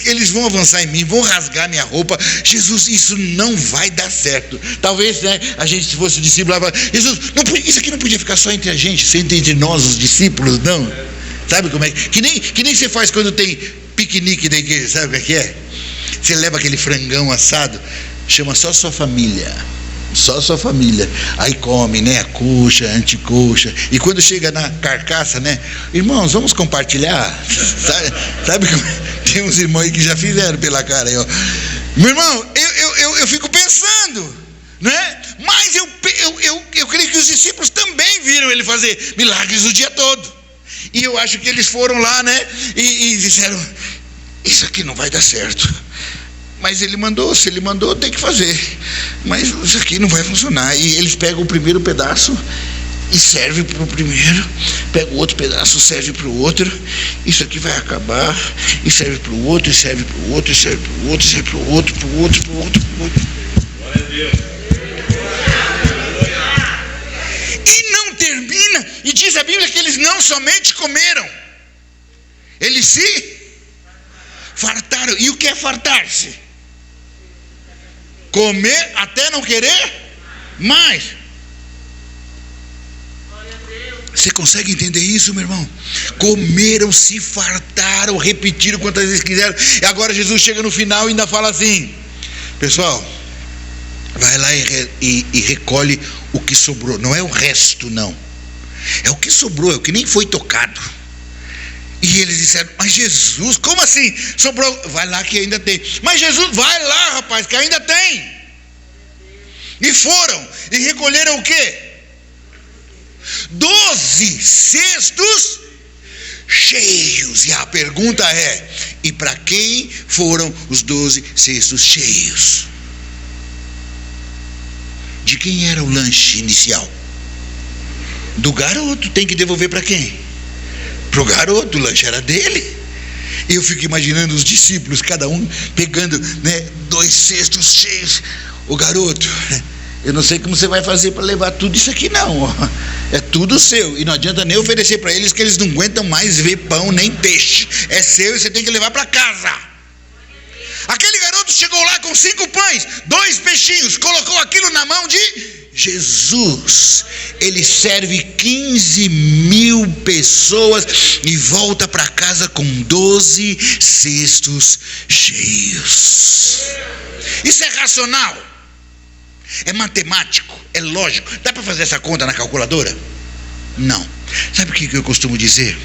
eles vão avançar em mim, vão rasgar minha roupa. Jesus, isso não vai dar certo. Talvez, né, a gente, se fosse discípulo, Jesus, isso aqui não podia ficar só entre a gente, só entre nós, os discípulos, não. Sabe como é? Que nem você faz quando tem piquenique da igreja, sabe o que é? Você leva aquele frangão assado, chama só sua família. Só sua família. Aí come, né? A coxa, a anticoxa. E quando chega na carcaça, né? Irmãos, vamos compartilhar. Sabe como? Tem uns irmãos aí que já fizeram pela cara aí, ó. Meu irmão, eu fico pensando, né? Mas eu creio que os discípulos também viram ele fazer milagres o dia todo. E eu acho que eles foram lá, né? E disseram, isso aqui não vai dar certo. Mas ele mandou, se ele mandou, tem que fazer. Mas isso aqui não vai funcionar. E eles pegam o primeiro pedaço e serve para o primeiro. Pega o outro pedaço, serve para o outro. Isso aqui vai acabar. E serve para o outro, e serve para o outro, e serve para o outro, e serve para o outro, para o outro, para o outro, para o outro. Glória a Deus. E não termina. E diz a Bíblia que eles não somente comeram. Eles se fartaram. E o que é fartar-se? Comer até não querer mais. Você consegue entender isso, meu irmão? Comeram, se fartaram, repetiram quantas vezes quiseram. E agora Jesus chega no final e ainda fala assim: pessoal, vai lá e recolhe o que sobrou. Não é o resto, não. É o que sobrou, é o que nem foi tocado. E eles disseram, mas Jesus, como assim? Sobrou, vai lá que ainda tem. Mas Jesus, vai lá, rapaz, que ainda tem. E foram, e recolheram o quê? 12 cestos cheios. E a pergunta é, e para quem foram os 12 cestos cheios? De quem era o lanche inicial? Do garoto. Tem que devolver para quem? Para o garoto. O lanche era dele. E eu fico imaginando os discípulos, cada um pegando, né, 2 cestos cheios. O garoto, eu não sei como você vai fazer para levar tudo isso aqui, não. É tudo seu. E não adianta nem oferecer para eles, que eles não aguentam mais ver pão nem peixe. É seu e você tem que levar para casa. Aquele garoto chegou lá com 5 pães, 2 peixinhos, colocou aquilo na mão de Jesus. Ele serve 15 mil pessoas e volta para casa com 12 cestos cheios. Isso é racional? É matemático? É lógico? Dá para fazer essa conta na calculadora? Não. Sabe o que eu costumo dizer?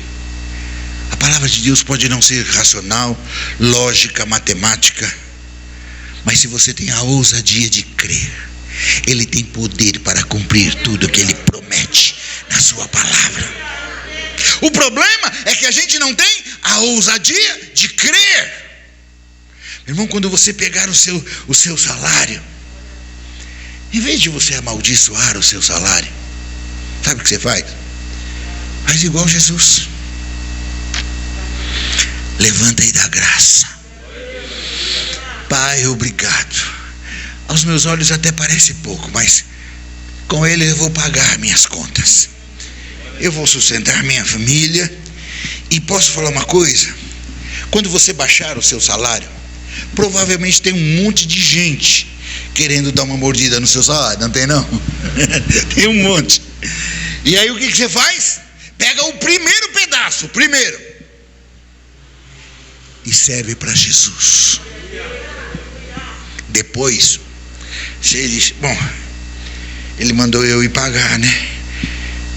A palavra de Deus pode não ser racional, lógica, matemática, mas se você tem a ousadia de crer, Ele tem poder para cumprir tudo que Ele promete na sua palavra. O problema é que a gente não tem a ousadia de crer. Irmão, quando você pegar o seu salário, em vez de você amaldiçoar o seu salário, sabe o que você faz? Faz igual Jesus. Levanta e dá graça. Pai, obrigado. Aos meus olhos até parece pouco, mas com ele eu vou pagar minhas contas. Eu vou sustentar minha família. E posso falar uma coisa? Quando você baixar o seu salário, provavelmente tem um monte de gente querendo dar uma mordida no seu salário, não tem não? Tem um monte. E aí o que você faz? Pega o primeiro pedaço, e serve para Jesus. Depois você diz, bom, ele mandou eu ir pagar, né?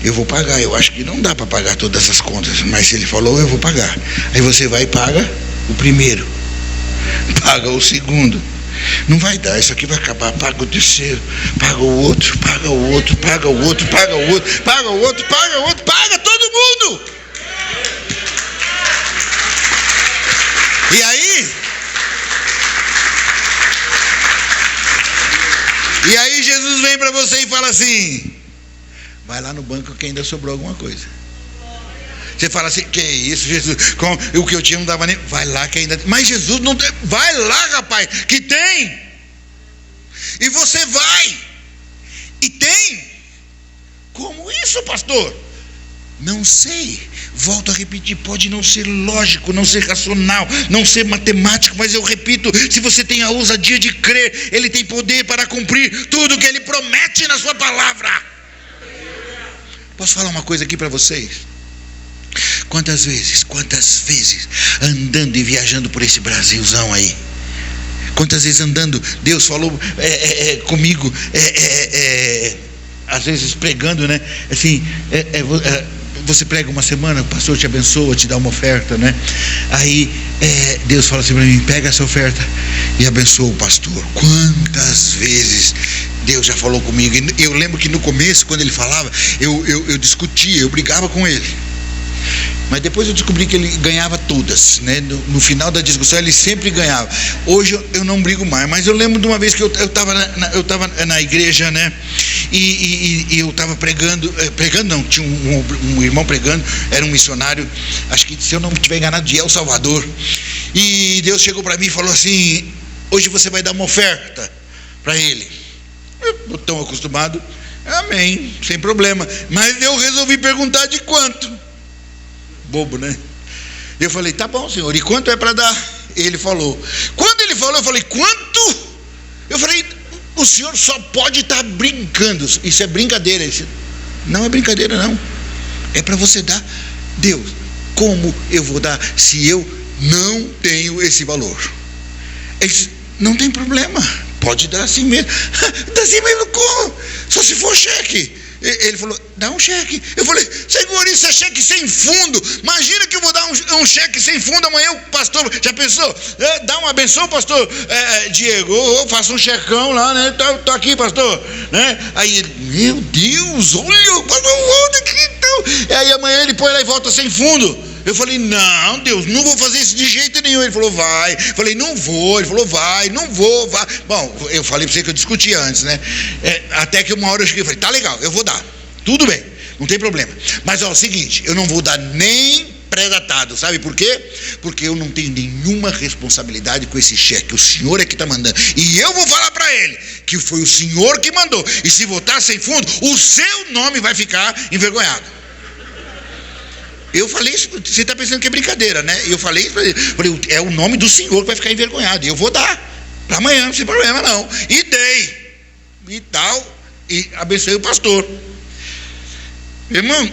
Eu vou pagar, eu acho que não dá para pagar todas essas contas, mas se ele falou, eu vou pagar. Aí você vai e paga o primeiro, paga o segundo. Não vai dar, isso aqui vai acabar. Paga o terceiro, paga o outro, paga o outro, paga o outro, paga o outro, paga o outro, paga o outro, paga todo mundo. E aí Jesus vem para você e fala assim: vai lá no banco que ainda sobrou alguma coisa. Você fala assim: que isso, Jesus? Com o que eu tinha não dava nem. Vai lá que ainda. Mas Jesus não tem. Vai lá, rapaz, que tem. E você vai. E tem. Como isso, pastor? Não sei. Volto a repetir, pode não ser lógico, não ser racional, não ser matemático, mas eu repito, se você tem a ousadia de crer, Ele tem poder para cumprir tudo que Ele promete na sua palavra. Posso falar uma coisa aqui para vocês? Quantas vezes, andando e viajando por esse Brasilzão aí, quantas vezes andando, Deus falou comigo, às vezes pregando, né? Assim, você prega uma semana, o pastor te abençoa, te dá uma oferta, né? Aí Deus fala assim para mim: pega essa oferta e abençoa o pastor. Quantas vezes Deus já falou comigo? Eu lembro que no começo, quando ele falava, eu discutia, eu brigava com ele. Mas depois eu descobri que ele ganhava todas, né? No final da discussão ele sempre ganhava. Hoje eu não brigo mais, mas eu lembro de uma vez que eu estava na igreja, né? E eu estava pregando não, tinha um irmão pregando, era um missionário, acho que, se eu não estiver enganado, de El Salvador. E Deus chegou para mim e falou assim: hoje você vai dar uma oferta para ele. Eu tão acostumado, amém, sem problema. Mas eu resolvi perguntar de quanto. Bobo, né? Eu falei: tá bom, senhor, e quanto é para dar? Ele falou. Quando ele falou, eu falei: quanto? Eu falei: o senhor só pode estar brincando. Isso é brincadeira. Isso não é brincadeira, não. É para você dar. Deus, como eu vou dar se eu não tenho esse valor? Ele disse: não tem problema, pode dar assim mesmo. Dá assim mesmo como? Só se for cheque. Ele falou: dá um cheque. Eu falei: senhor, isso é cheque sem fundo. Imagina que eu vou dar um cheque sem fundo amanhã. O pastor, já pensou? Dá uma benção, pastor Diego. Eu faço um checão lá, né? Tô aqui, pastor, né? Aí ele: meu Deus, olha, pastor, olha aqui então. Aí amanhã ele põe lá e volta sem fundo. Eu falei: não, Deus, não vou fazer isso de jeito nenhum. Ele falou: vai. Eu falei: não vou. Ele falou: vai, não vou, vai. Bom, eu falei para você que eu discutia antes, né? Até que uma hora eu cheguei e falei: tá legal, eu vou dar. Tudo bem, não tem problema. Mas é o seguinte, eu não vou dar nem pré-datado. Sabe por quê? Porque eu não tenho nenhuma responsabilidade com esse cheque. O senhor é que está mandando. E eu vou falar para ele que foi o senhor que mandou. E se votar sem fundo, o seu nome vai ficar envergonhado. Eu falei isso, você está pensando que é brincadeira, né? Eu falei isso para ele. Falei: é o nome do senhor que vai ficar envergonhado. E eu vou dar para amanhã, sem problema não. E dei. E tal. E abençoei o pastor. Irmão,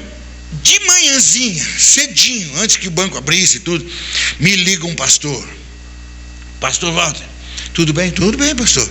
de manhãzinha, cedinho, antes que o banco abrisse e tudo, me liga um pastor: pastor Walter, tudo bem? Tudo bem, pastor.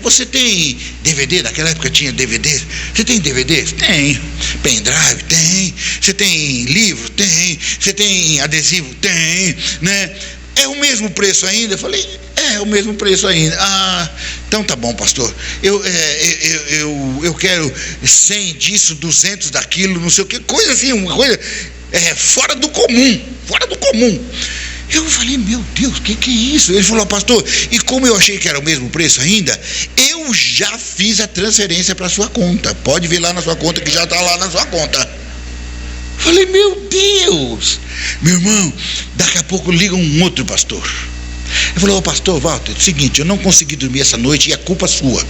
Você tem DVD? Naquela época tinha DVD. Você tem DVD? Tem. Pendrive? Tem. Você tem livro? Tem. Você tem adesivo? Tem, né? É o mesmo preço ainda? Eu falei: é o mesmo preço ainda. Ah, então tá bom, pastor. Eu quero 100 disso, 200 daquilo, não sei o que, coisa assim, uma coisa fora do comum. Fora do comum. Eu falei, meu Deus, o que é isso? Ele falou, pastor, e como eu achei que era o mesmo preço ainda, eu já fiz a transferência para a sua conta. Pode vir lá na sua conta, que já está lá na sua conta. Falei, meu Deus. Meu irmão, daqui a pouco liga um outro pastor. Ele falou, pastor Walter, é o seguinte, eu não consegui dormir essa noite e a culpa é sua.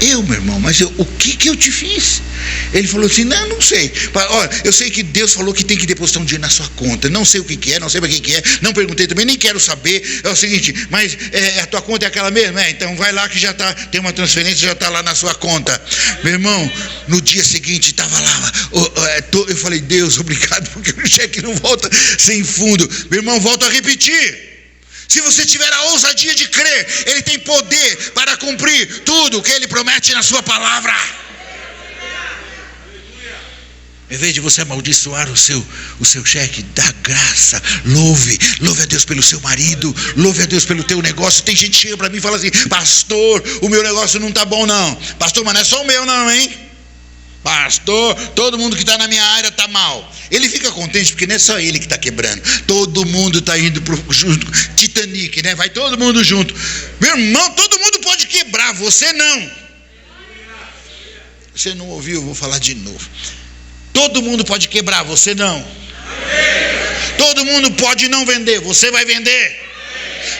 Meu irmão, mas o que eu te fiz? Ele falou assim, não sei. Olha, eu sei que Deus falou que tem que depositar um dinheiro na sua conta. Não sei o que é, não sei para que é. Não perguntei também, nem quero saber. É o seguinte, mas a tua conta é aquela mesma? Então vai lá que já está, tem uma transferência, já está lá na sua conta. Meu irmão, no dia seguinte estava lá. Eu falei, Deus, obrigado, porque o cheque não volta sem fundo. Meu irmão, volto a repetir. Se você tiver a ousadia de crer, Ele tem poder para cumprir tudo o que Ele promete na sua palavra. Em vez de você amaldiçoar o seu cheque, dá graça, louve a Deus pelo seu marido, louve a Deus pelo teu negócio. Tem gente que chega para mim e fala assim, pastor, o meu negócio não está bom não. Pastor, mas não é só o meu não, hein? Pastor, todo mundo que está na minha área está mal. Ele fica contente porque não é só ele que está quebrando. Todo mundo está indo junto. Titanic, né? Vai todo mundo junto. Meu irmão, todo mundo pode quebrar, você não. Você não ouviu, eu vou falar de novo. Todo mundo pode quebrar, você não. Todo mundo pode não vender, você vai vender.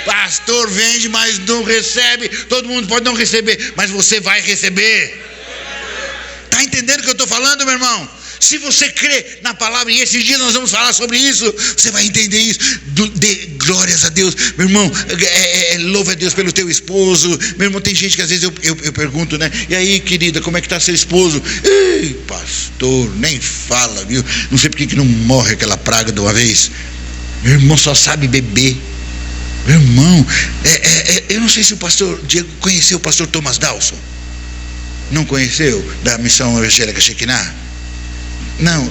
Pastor vende, mas não recebe. Todo mundo pode não receber, mas você vai receber. Está entendendo o que eu estou falando, meu irmão? Se você crê na palavra, e esses dias nós vamos falar sobre isso, você vai entender isso. Dê glórias a Deus, meu irmão. Louva a Deus pelo teu esposo. Meu irmão, tem gente que às vezes eu pergunto, né? E aí, querida, como é que está seu esposo? Ei, pastor, nem fala, viu? Não sei porque que não morre aquela praga de uma vez. Meu irmão só sabe beber. Meu irmão, eu não sei se o pastor Diego conheceu o pastor Thomas Dawson. Não conheceu? Da Missão Evangélica Shekinah? Não,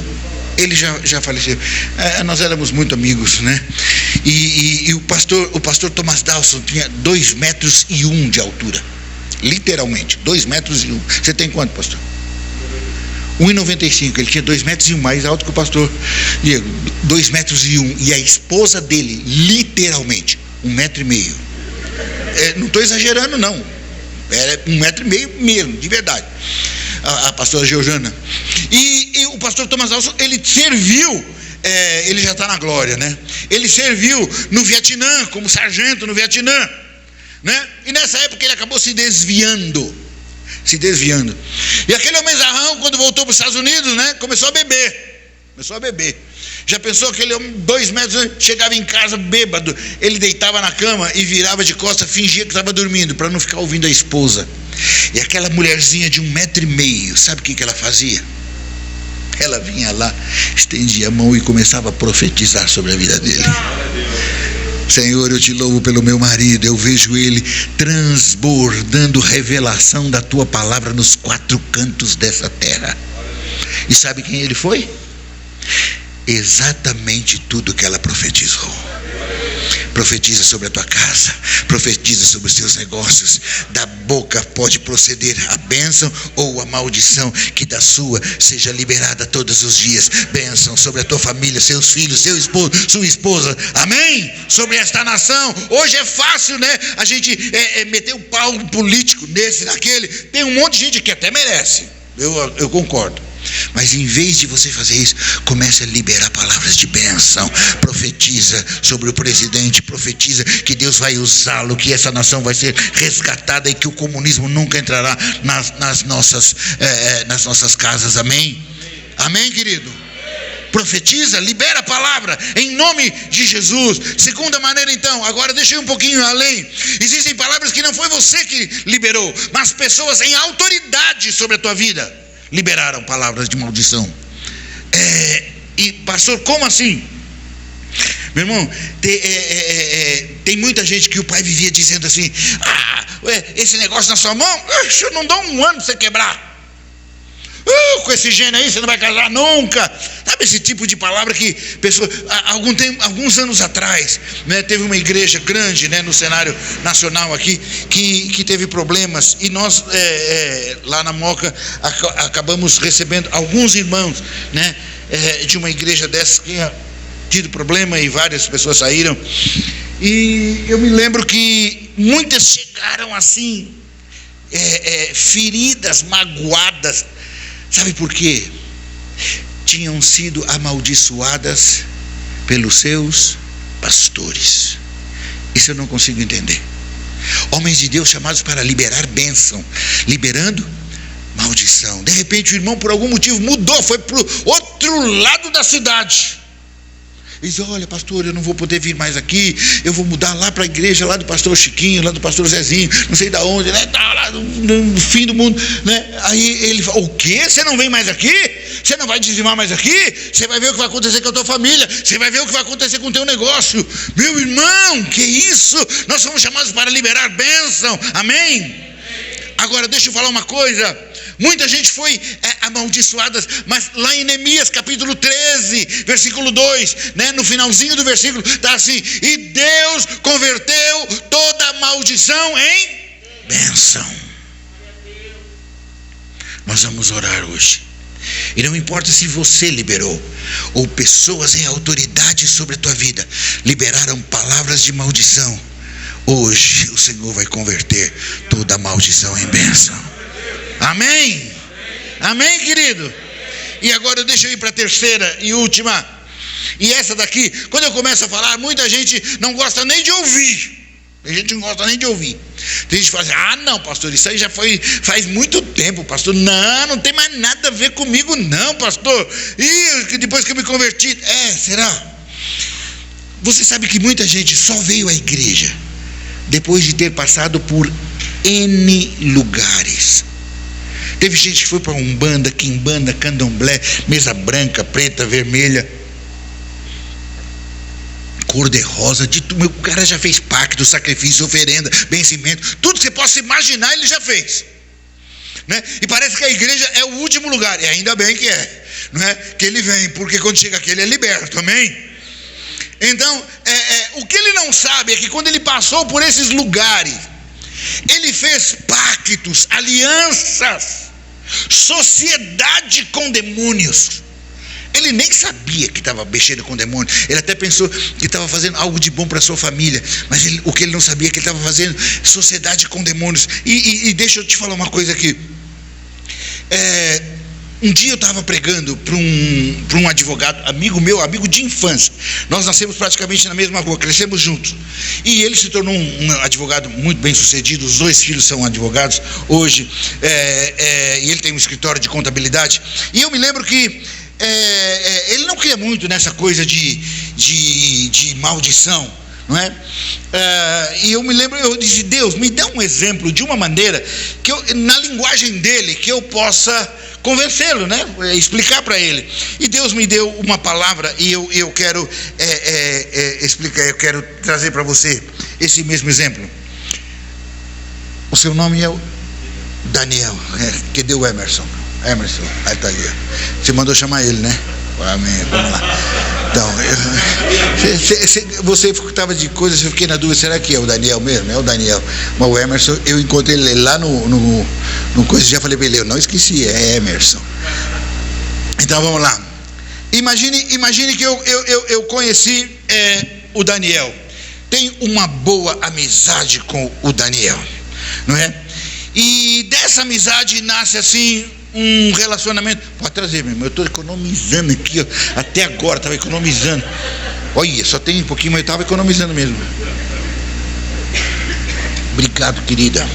ele já faleceu. Nós éramos muito amigos, né? E o pastor Thomas Dawson tinha 2,1 metros de altura. Literalmente, 2,1 metros. Você tem quanto, pastor? 1,95. Ele tinha 2,1 metros, mais alto que o pastor Diego. 2,1 metros. E a esposa dele, literalmente, 1,5 metro. Não estou exagerando, não. Era 1,5 metro mesmo, de verdade. A pastora Georgiana. E o pastor Thomas Dawson, ele serviu, ele já está na glória, né? Ele serviu no Vietnã, como sargento no Vietnã, né? E nessa época ele acabou se desviando. E aquele homenzarrão, quando voltou para os Estados Unidos, né? Começou a beber. Já pensou aquele homem, 2 metros, chegava em casa bêbado, ele deitava na cama e virava de costas, fingia que estava dormindo, para não ficar ouvindo a esposa. E aquela mulherzinha de 1,5 metro, sabe o que ela fazia? Ela vinha lá, estendia a mão e começava a profetizar sobre a vida dele. Senhor, eu te louvo pelo meu marido, eu vejo ele transbordando revelação da tua palavra nos 4 cantos dessa terra. E sabe quem ele foi? Exatamente tudo que ela profetizou. Profetiza sobre a tua casa, profetiza sobre os teus negócios. Da boca pode proceder a bênção ou a maldição, que da sua seja liberada todos os dias. Bênção sobre a tua família, seus filhos, seu esposo, sua esposa, amém? Sobre esta nação. Hoje é fácil, né? A gente meter o pau político nesse, naquele. Tem um monte de gente que até merece, eu concordo. Mas em vez de você fazer isso, comece a liberar palavras de bênção. Profetiza sobre o presidente, profetiza que Deus vai usá-lo, que essa nação vai ser resgatada e que o comunismo nunca entrará nas nossas casas, amém? Amém, querido? Profetiza, libera a palavra em nome de Jesus. Segunda maneira, então, agora deixa eu ir um pouquinho além. Existem palavras que não foi você que liberou, mas pessoas em autoridade sobre a tua vida liberaram palavras de maldição. E pastor, como assim? Meu irmão, tem muita gente que o pai vivia dizendo assim: esse negócio na sua mão, eu não dou um ano para você quebrar. Com esse gênio aí você não vai casar nunca. Sabe esse tipo de palavra que pessoa, alguns anos atrás, né, teve uma igreja grande, né, no cenário nacional aqui, que teve problemas, e nós lá na Moca acabamos recebendo alguns irmãos, né, de uma igreja dessa que tido problema e várias pessoas saíram. E eu me lembro que muitas chegaram assim, feridas, magoadas. Sabe por quê? Tinham sido amaldiçoadas pelos seus pastores. Isso eu não consigo entender. Homens de Deus chamados para liberar bênção, liberando maldição. De repente o irmão, por algum motivo, mudou, foi para o outro lado da cidade. Ele diz: olha, pastor, eu não vou poder vir mais aqui, eu vou mudar lá para a igreja lá do pastor Chiquinho, lá do pastor Zezinho, não sei da onde, né? Tá lá no fim do mundo, né? Aí ele fala: o quê? Você não vem mais aqui? Você não vai dizimar mais aqui? Você vai ver o que vai acontecer com a tua família, você vai ver o que vai acontecer com o teu negócio. Meu irmão, que isso? Nós somos chamados para liberar bênção, amém? Agora deixa eu falar uma coisa. Muita gente foi amaldiçoada, mas lá em Neemias capítulo 13, versículo 2, né, no finalzinho do versículo, está assim: e Deus converteu toda maldição em bênção. Nós vamos orar hoje. E não importa se você liberou, ou pessoas em autoridade sobre a tua vida liberaram palavras de maldição, hoje o Senhor vai converter toda maldição em bênção. Amém? Amém, querido? E agora deixa eu ir para a terceira e última. E essa daqui, quando eu começo a falar, muita gente não gosta nem de ouvir. Tem gente que não gosta nem de ouvir. Tem gente que fala assim: ah, não, pastor, isso aí já foi faz muito tempo, pastor. Não tem mais nada a ver comigo, não, pastor. E depois que eu me converti. Será? Você sabe que muita gente só veio à igreja depois de ter passado por N lugares. Teve gente que foi para Umbanda, Quimbanda, Candomblé, mesa branca, preta, vermelha, cor de rosa, o cara já fez pacto, sacrifício, oferenda, vencimento, tudo que você possa imaginar ele já fez, né? E parece que a igreja é o último lugar, e ainda bem que é, não é? Que ele vem, porque quando chega aqui ele é liberto, amém? Então, o que ele não sabe é que quando ele passou por esses lugares, ele fez pactos, alianças, sociedade com demônios. Ele nem sabia que estava mexendo com demônios. Ele até pensou que estava fazendo algo de bom para a sua família, mas o que ele não sabia é que ele estava fazendo sociedade com demônios. E deixa eu te falar uma coisa aqui. Um dia eu estava pregando para um advogado, amigo meu, amigo de infância. Nós nascemos praticamente na mesma rua, crescemos juntos. E ele se tornou um advogado muito bem sucedido. Os 2 filhos são advogados hoje. E ele tem um escritório de contabilidade. E eu me lembro que ele não cria muito nessa coisa de maldição, não é? E eu me lembro, eu disse: Deus, me dá um exemplo de uma maneira que na linguagem dele, que eu possa convencê-lo, né? Explicar para ele. E Deus me deu uma palavra e eu quero explicar, eu quero trazer para você esse mesmo exemplo. O seu nome é o Daniel, que deu o Emerson, aí está ali. Você mandou chamar ele, né? Amém, vamos lá. Então, você estava de coisas, eu fiquei na dúvida: será que é o Daniel mesmo? É o Daniel. Mas o Emerson, eu encontrei ele lá no coisa, já falei para ele: eu não esqueci, é Emerson. Então vamos lá. Imagine que eu conheci o Daniel. Tenho uma boa amizade com o Daniel, não é? E dessa amizade nasce assim um relacionamento. Pode trazer, meu irmão, eu estou economizando aqui, ó. Até agora estava economizando. Olha, só tem um pouquinho, mas eu estava economizando mesmo. Obrigado, querida.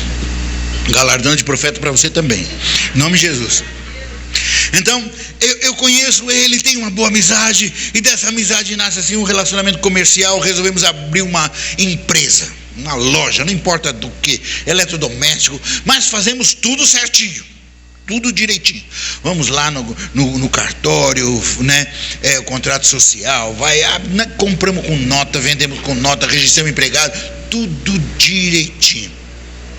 Galardão de profeta para você também, em nome de Jesus. Então, eu conheço ele, tenho uma boa amizade, e dessa amizade nasce assim um relacionamento comercial. Resolvemos abrir uma empresa, uma loja, não importa do que, eletrodoméstico, mas fazemos tudo certinho, tudo direitinho. Vamos lá no cartório, né? O contrato social, compramos com nota, vendemos com nota, registramos empregado, tudo direitinho,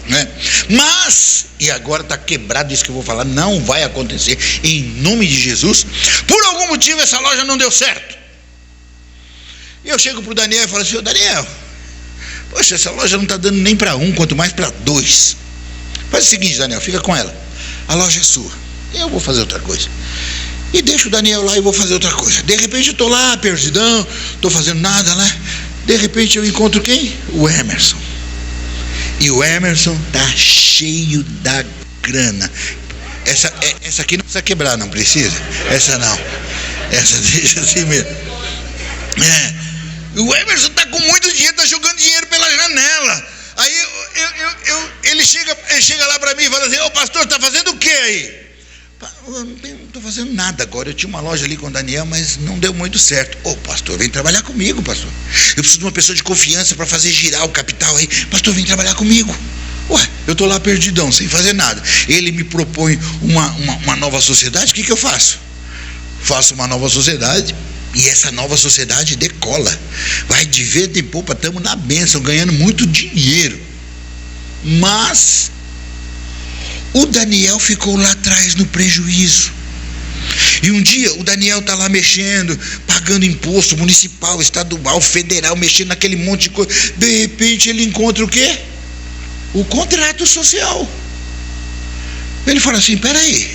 né? Mas, e agora está quebrado isso que eu vou falar, não vai acontecer em nome de Jesus. Por algum motivo essa loja não deu certo. E eu chego para o Daniel e falo assim: ô Daniel, poxa, essa loja não está dando nem para 1, quanto mais para 2. Faz o seguinte, Daniel, fica com ela, a loja é sua, eu vou fazer outra coisa. e deixo o Daniel lá e vou fazer outra coisa. De repente eu estou lá, perdidão, estou fazendo nada, né? De repente eu encontro quem? O Emerson. E o Emerson está cheio da grana. Essa aqui não precisa quebrar, não precisa? Essa não. Essa deixa assim mesmo. O Emerson está com muito dinheiro, está jogando dinheiro pela janela. Aí ele chega lá para mim e fala assim: ô pastor, está fazendo o que aí? Eu não estou fazendo nada agora. Eu tinha uma loja ali com o Daniel, mas não deu muito certo. Ô pastor, vem trabalhar comigo, pastor. Eu preciso de uma pessoa de confiança para fazer girar o capital aí. Pastor, vem trabalhar comigo. Ué, eu estou lá perdidão, sem fazer nada. Ele me propõe uma nova sociedade, o que eu faço? Faço uma nova sociedade e essa nova sociedade decola. Vai de vento em popa, estamos na bênção, ganhando muito dinheiro. Mas o Daniel ficou lá atrás no prejuízo. E um dia o Daniel está lá mexendo, pagando imposto municipal, estadual, federal, mexendo naquele monte de coisa. De repente ele encontra o quê? O contrato social. Ele fala assim: peraí,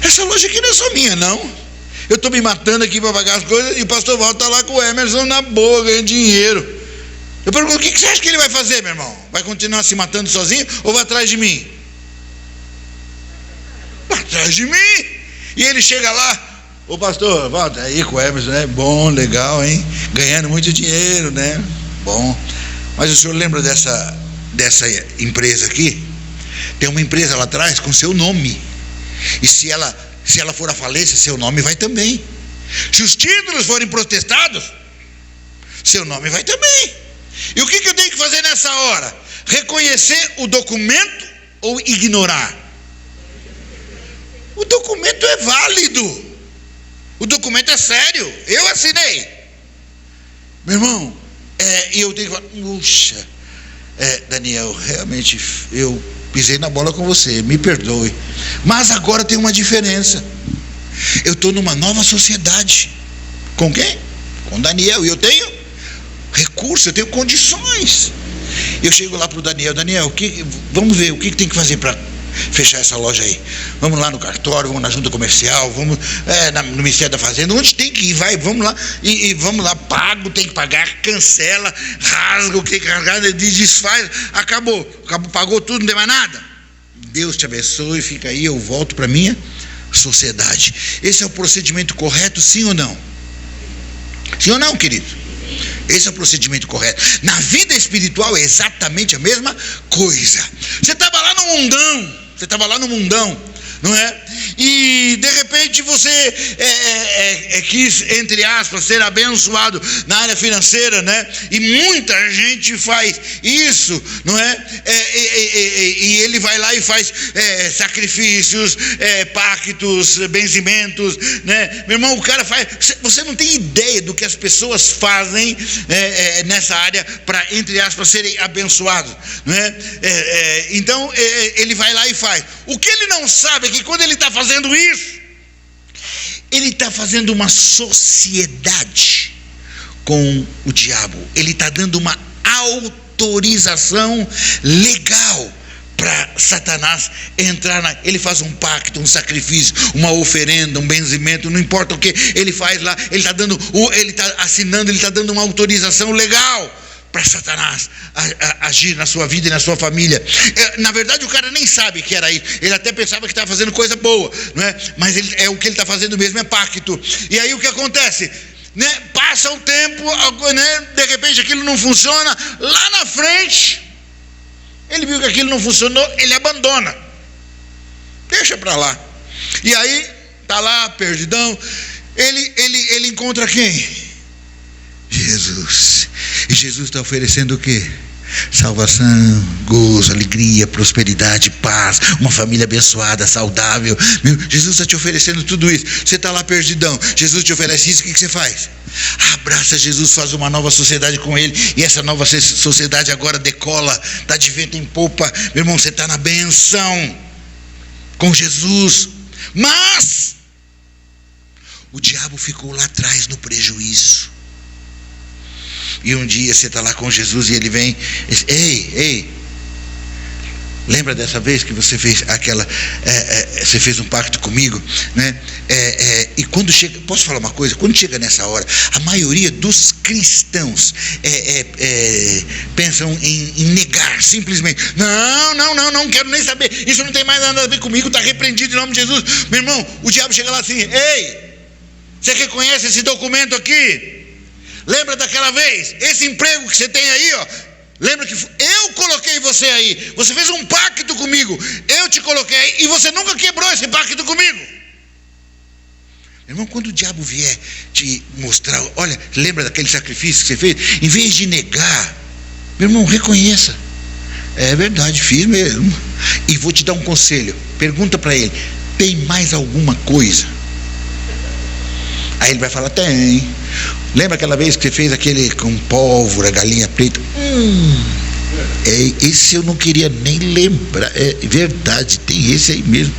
essa loja aqui não é só minha, não. Eu estou me matando aqui para pagar as coisas e o pastor Val está lá com o Emerson na boa, ganhando dinheiro. Eu pergunto: o que você acha que ele vai fazer, meu irmão? Vai continuar se matando sozinho ou vai atrás de mim? Vai atrás de mim. E ele chega lá: ô pastor, volta aí com o Emerson, né? Bom, legal, hein? Ganhando muito dinheiro, né? Bom. Mas o senhor lembra dessa empresa aqui? Tem uma empresa lá atrás com seu nome. E se ela for à falência, seu nome vai também. Se os títulos forem protestados, seu nome vai também. E o que eu tenho que fazer nessa hora? Reconhecer o documento ou ignorar? O documento é válido. O documento é sério. Eu assinei. Meu irmão, e eu tenho que falar: puxa, Daniel, realmente eu pisei na bola com você, me perdoe. Mas agora tem uma diferença. Eu estou numa nova sociedade. Com quem? Com Daniel. E eu tenho recursos, eu tenho condições. Eu chego lá para o Daniel: Daniel, vamos ver o que tem que fazer para fechar essa loja aí. Vamos lá no cartório, vamos na junta comercial, vamos no Ministério da Fazenda, onde tem que ir, vai, vamos lá, e vamos lá, pago, tem que pagar, cancela, rasga o que tem que rasgar, desfaz, acabou, pagou tudo, não tem mais nada. Deus te abençoe, fica aí, eu volto para minha sociedade. Esse é o procedimento correto, sim ou não? Sim ou não, querido? Esse é o procedimento correto. Na vida espiritual é exatamente a mesma coisa. Você estava lá no mundão, não é? E de repente você quis, entre aspas, ser abençoado na área financeira, né? E muita gente faz isso, não é? E ele vai lá e faz sacrifícios, pactos, benzimentos, né? Meu irmão, o cara faz. Você não tem ideia do que as pessoas fazem nessa área para, entre aspas, serem abençoados, não é? Então ele vai lá e faz. O que ele não sabe é que quando ele está fazendo isso, ele está fazendo uma sociedade com o diabo. Ele está dando uma autorização legal para Satanás entrar ele faz um pacto, um sacrifício, uma oferenda, um benzimento, não importa o que ele faz lá, ele está assinando, ele está dando uma autorização legal para Satanás agir na sua vida e na sua família. Na verdade, o cara nem sabe que era isso. Ele até pensava que estava fazendo coisa boa, não é? Mas o que ele está fazendo mesmo é pacto. E aí o que acontece? Né? Passa o tempo, né? De repente aquilo não funciona. Lá na frente, ele viu que aquilo não funcionou, ele abandona. Deixa para lá. E aí, está lá, perdidão. Ele encontra quem? Jesus. E Jesus está oferecendo o quê? Salvação, gozo, alegria, prosperidade, paz, uma família abençoada, saudável. Jesus está te oferecendo tudo isso. Você está lá perdidão, Jesus te oferece isso, o que você faz? Abraça Jesus, faz uma nova sociedade com ele. E essa nova sociedade agora decola, está de vento em popa. Meu irmão, você está na benção com Jesus. Mas o diabo ficou lá atrás no prejuízo. E um dia você está lá com Jesus e ele vem: ei, Lembra dessa vez que você fez você fez um pacto comigo, né? E quando chega, posso falar uma coisa? Quando chega nessa hora, a maioria dos cristãos pensam em negar, simplesmente. Não quero nem saber, isso não tem mais nada a ver comigo, está repreendido em nome de Jesus. Meu irmão, o diabo chega lá assim: ei, você reconhece esse documento aqui? Lembra daquela vez? Esse emprego que você tem aí, ó. Lembra que eu coloquei você aí? Você fez um pacto comigo. Eu te coloquei aí e você nunca quebrou esse pacto comigo. Meu irmão, quando o diabo vier te mostrar, olha, lembra daquele sacrifício que você fez? Em vez de negar, meu irmão, reconheça. É verdade, fiz mesmo. E vou te dar um conselho. Pergunta para ele: tem mais alguma coisa? Aí ele vai falar: tem. Lembra aquela vez que você fez aquele com pólvora, galinha preta? Esse eu não queria nem lembrar. É verdade, tem esse aí mesmo.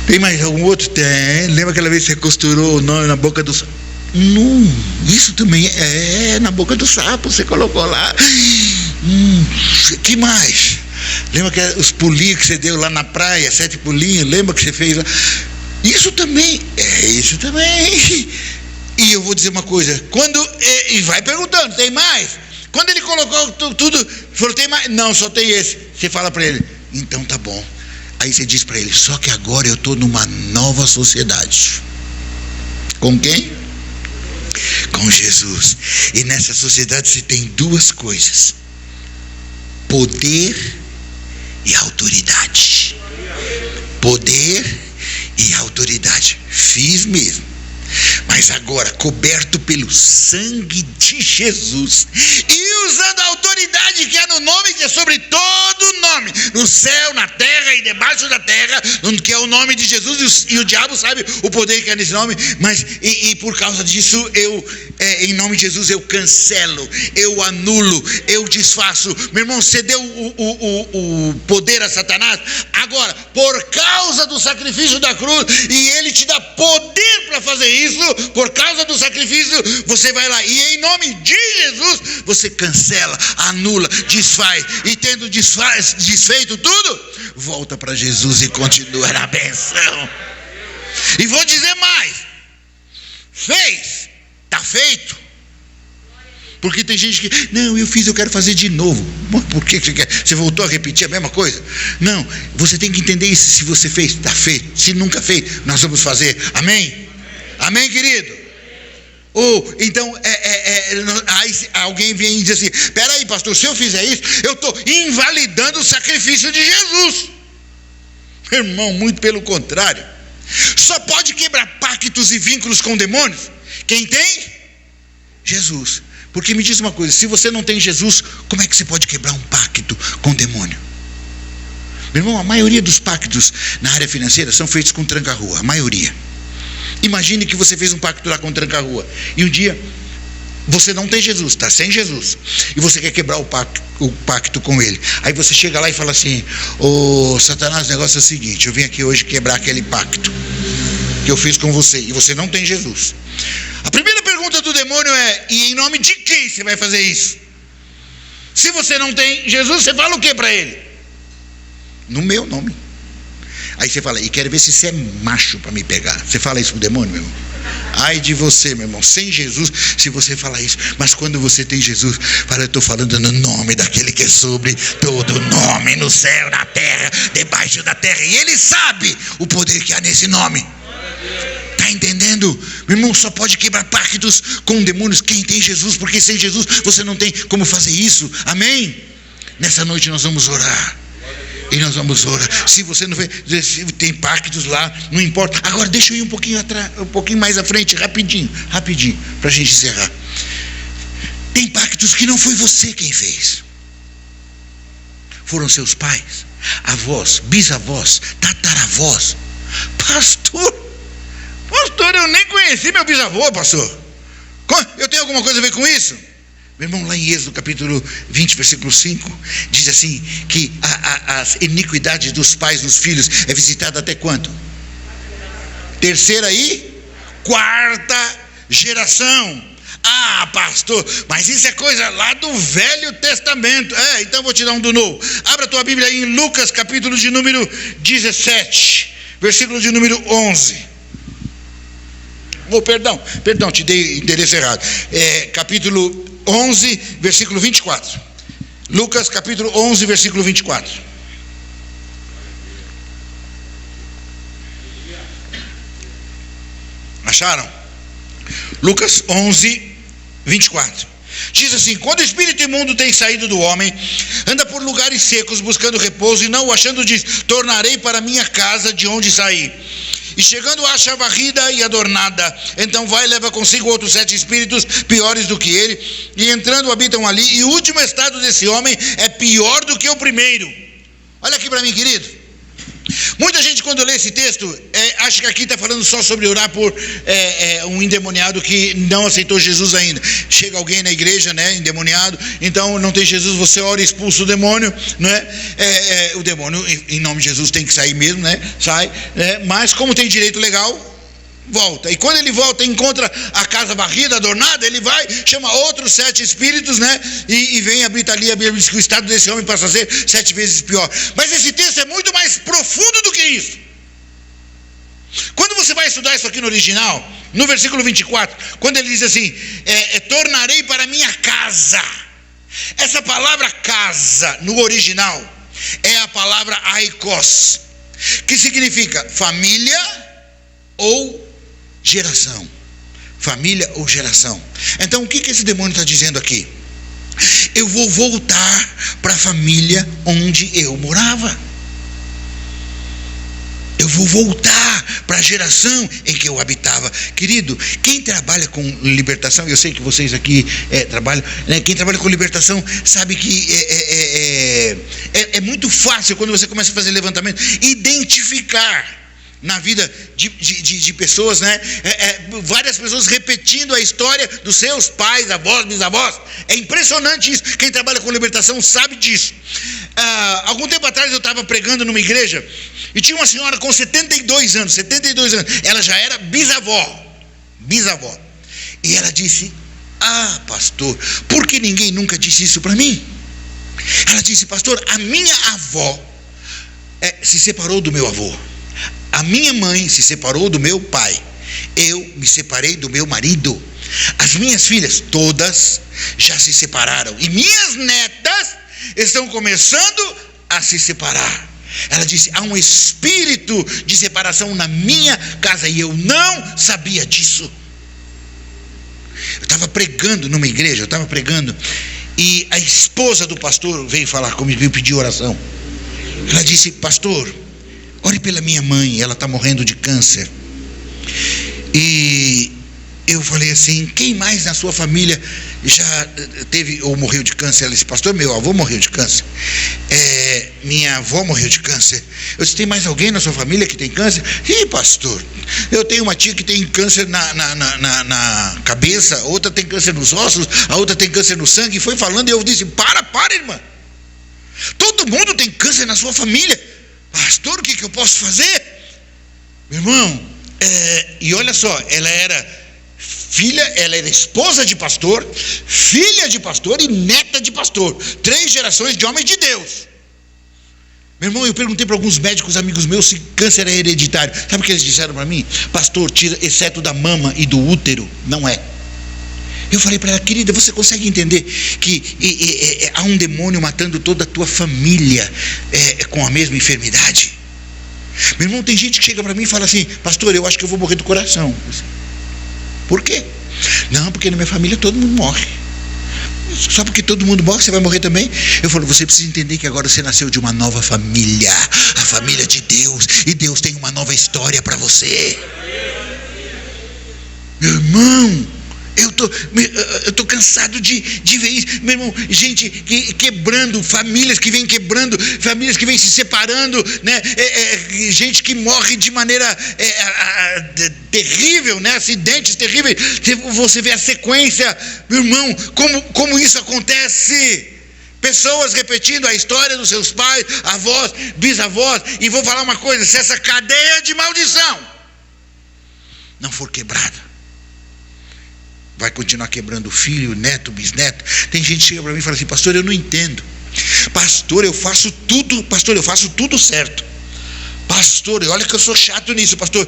Tem mais algum outro? Tem. Lembra aquela vez que você costurou o nome na boca do sapo? Isso também na boca do sapo, você colocou lá. Que mais? Lembra que os pulinhos que você deu lá na praia, 7 pulinhos? Lembra que você fez lá? Isso também. Isso também. E eu vou dizer uma coisa: e vai perguntando, tem mais? Quando ele colocou tudo, falou: tem mais? Não, só tem esse. Você fala para ele: então tá bom. Aí você diz para ele: só que agora eu estou numa nova sociedade. Com quem? Com Jesus. E nessa sociedade se tem 2 coisas: poder e autoridade. Poder e autoridade. Fiz mesmo. Mas agora, coberto pelo sangue de Jesus e usando a autoridade que há no nome, que é sobre todo nome, no céu, na terra e debaixo da terra, que é o nome de Jesus, e o diabo sabe o poder que é nesse nome, mas por causa disso, em nome de Jesus, eu cancelo, eu anulo, eu desfaço. Meu irmão, você deu o poder a Satanás. Agora, por causa do sacrifício da cruz, e ele te dá poder para fazer isso, por causa do sacrifício, você vai lá e em nome de Jesus você cancela, anula, desfaz, e tendo desfeito tudo, volta para Jesus e continua na benção. E vou dizer mais: fez, está feito. Porque tem gente que: não, eu fiz, eu quero fazer de novo. Por que você quer? Você voltou a repetir a mesma coisa? Não, você tem que entender isso. Se você fez, está feito. Se nunca fez, nós vamos fazer. Amém? Amém, querido? Ou então aí alguém vem e diz assim: espera aí, pastor, se eu fizer isso, eu estou invalidando o sacrifício de Jesus. Irmão, muito pelo contrário. Só pode quebrar pactos e vínculos com demônios quem tem Jesus. Porque me diz uma coisa: se você não tem Jesus, como é que você pode quebrar um pacto com o demônio? Meu irmão, a maioria dos pactos na área financeira são feitos com tranca-rua. A maioria. Imagine que você fez um pacto lá com tranca-rua e um dia você não tem Jesus, está sem Jesus, e você quer quebrar o pacto com ele. Aí você chega lá e fala assim: ô Satanás, o negócio é o seguinte, eu vim aqui hoje quebrar aquele pacto que eu fiz com você, e você não tem Jesus. A primeira pergunta do demônio é: e em nome de quem você vai fazer isso? Se você não tem Jesus, você fala o que para ele? No meu nome. Aí você fala: e quero ver se você é macho para me pegar. Você fala isso pro demônio, meu irmão? Ai de você, meu irmão, sem Jesus, se você falar isso. Mas quando você tem Jesus, fala: eu estou falando no nome daquele que é sobre todo nome, no céu, na terra, debaixo da terra. E ele sabe o poder que há nesse nome. Está entendendo? Meu irmão, só pode quebrar pactos com demônios quem tem Jesus, porque sem Jesus você não tem como fazer isso. Amém? Nessa noite nós vamos orar. E nós vamos orar. Se você não vê, tem pactos lá, não importa. Agora deixa eu ir um pouquinho atrás, um pouquinho mais à frente, rapidinho, para a gente encerrar. Tem pactos que não foi você quem fez. Foram seus pais, avós, bisavós, tataravós. Pastor, eu nem conheci meu bisavô, pastor. Eu tenho alguma coisa a ver com isso? Meu irmão, lá em Êxodo capítulo 20, versículo 5, diz assim, que as iniquidades dos pais nos filhos é visitada até quanto? 3ª e 4ª geração. Ah, pastor, mas isso é coisa lá do Velho Testamento. Então eu vou te dar um do Novo. Abra a tua Bíblia aí em Lucas, capítulo de número 17, versículo de número 11. Perdão, te dei endereço errado. Capítulo 11, versículo 24. Lucas, capítulo 11, versículo 24. Acharam? Lucas 11, 24. Diz assim: quando o espírito imundo tem saído do homem, anda por lugares secos buscando repouso, e não o achando, diz: tornarei para minha casa de onde saí. E chegando acha varrida e adornada, então vai e leva consigo outros 7 espíritos piores do que ele, e entrando habitam ali, e o último estado desse homem é pior do que o primeiro. Olha aqui para mim, querido. Muita gente, quando lê esse texto, acha que aqui está falando só sobre orar por um endemoniado que não aceitou Jesus ainda. Chega alguém na igreja, né, endemoniado, então não tem Jesus, você ora e expulsa o demônio, né? O demônio, em nome de Jesus, tem que sair mesmo, né? Sai, né? Mas como tem direito legal, volta. E quando ele volta e encontra a casa varrida, adornada, ele vai, chama outros 7 espíritos, né? E vem habitar ali. A Bíblia diz que o estado desse homem passa a ser 7 vezes pior. Mas esse texto é muito mais profundo do que isso. Quando você vai estudar isso aqui no original, no versículo 24, quando ele diz assim: tornarei para minha casa. Essa palavra casa, no original, é a palavra aikos, que significa família ou geração. Família ou geração. Então o que esse demônio está dizendo aqui? Eu vou voltar para a família onde eu morava. Eu vou voltar para a geração em que eu habitava. Querido, quem trabalha com libertação, eu sei que vocês aqui trabalham, né? Quem trabalha com libertação sabe que é muito fácil, quando você começa a fazer levantamento, identificar na vida de pessoas, né? Várias pessoas repetindo a história dos seus pais, avós, bisavós. É impressionante isso. Quem trabalha com libertação sabe disso. Algum tempo atrás eu estava pregando numa igreja e tinha uma senhora com 72 anos. Ela já era bisavó. E ela disse: ah, pastor, por que ninguém nunca disse isso para mim? Ela disse: pastor, a minha avó se separou do meu avô. A minha mãe se separou do meu pai. Eu me separei do meu marido. As minhas filhas todas já se separaram. E minhas netas estão começando a se separar. Ela disse: há um espírito de separação na minha casa e eu não sabia disso. Eu estava pregando numa igreja, e a esposa do pastor veio falar comigo, veio pedir oração. Ela disse: pastor, ore pela minha mãe, ela está morrendo de câncer. E eu falei assim: quem mais na sua família já teve ou morreu de câncer? Ela disse: pastor, meu avô morreu de câncer, minha avó morreu de câncer. Eu disse: tem mais alguém na sua família que tem câncer? Ih, pastor, eu tenho uma tia que tem câncer na cabeça, outra tem câncer nos ossos, a outra tem câncer no sangue. E foi falando, e eu disse: para, irmã, todo mundo tem câncer na sua família. Pastor, o que eu posso fazer? Meu irmão, e olha só, ela era esposa de pastor, filha de pastor e neta de pastor. 3 gerações de homens de Deus. Meu irmão, eu perguntei para alguns médicos amigos meus se câncer é hereditário. Sabe o que eles disseram para mim? Pastor, tira, exceto da mama e do útero, não é. Eu falei para ela: querida, você consegue entender que há um demônio matando toda a tua família com a mesma enfermidade? Meu irmão, tem gente que chega para mim e fala assim: pastor, eu acho que eu vou morrer do coração. Por quê? Não, porque na minha família todo mundo morre. Só porque todo mundo morre, você vai morrer também? Eu falo: você precisa entender que agora você nasceu de uma nova família, a família de Deus, e Deus tem uma nova história para você. Meu irmão, eu tô cansado de ver isso, meu irmão. Gente quebrando, famílias que vêm quebrando, famílias que vêm se separando, né? Gente que morre de maneira terrível, né? Acidentes terríveis. Você vê a sequência, meu irmão, como isso acontece. Pessoas repetindo a história dos seus pais, avós, bisavós. E vou falar uma coisa: se essa cadeia de maldição não for quebrada, vai continuar quebrando filho, neto, bisneto. Tem gente que chega para mim e fala assim: pastor, eu não entendo. Pastor, eu faço tudo certo. Pastor, olha que eu sou chato nisso. Pastor,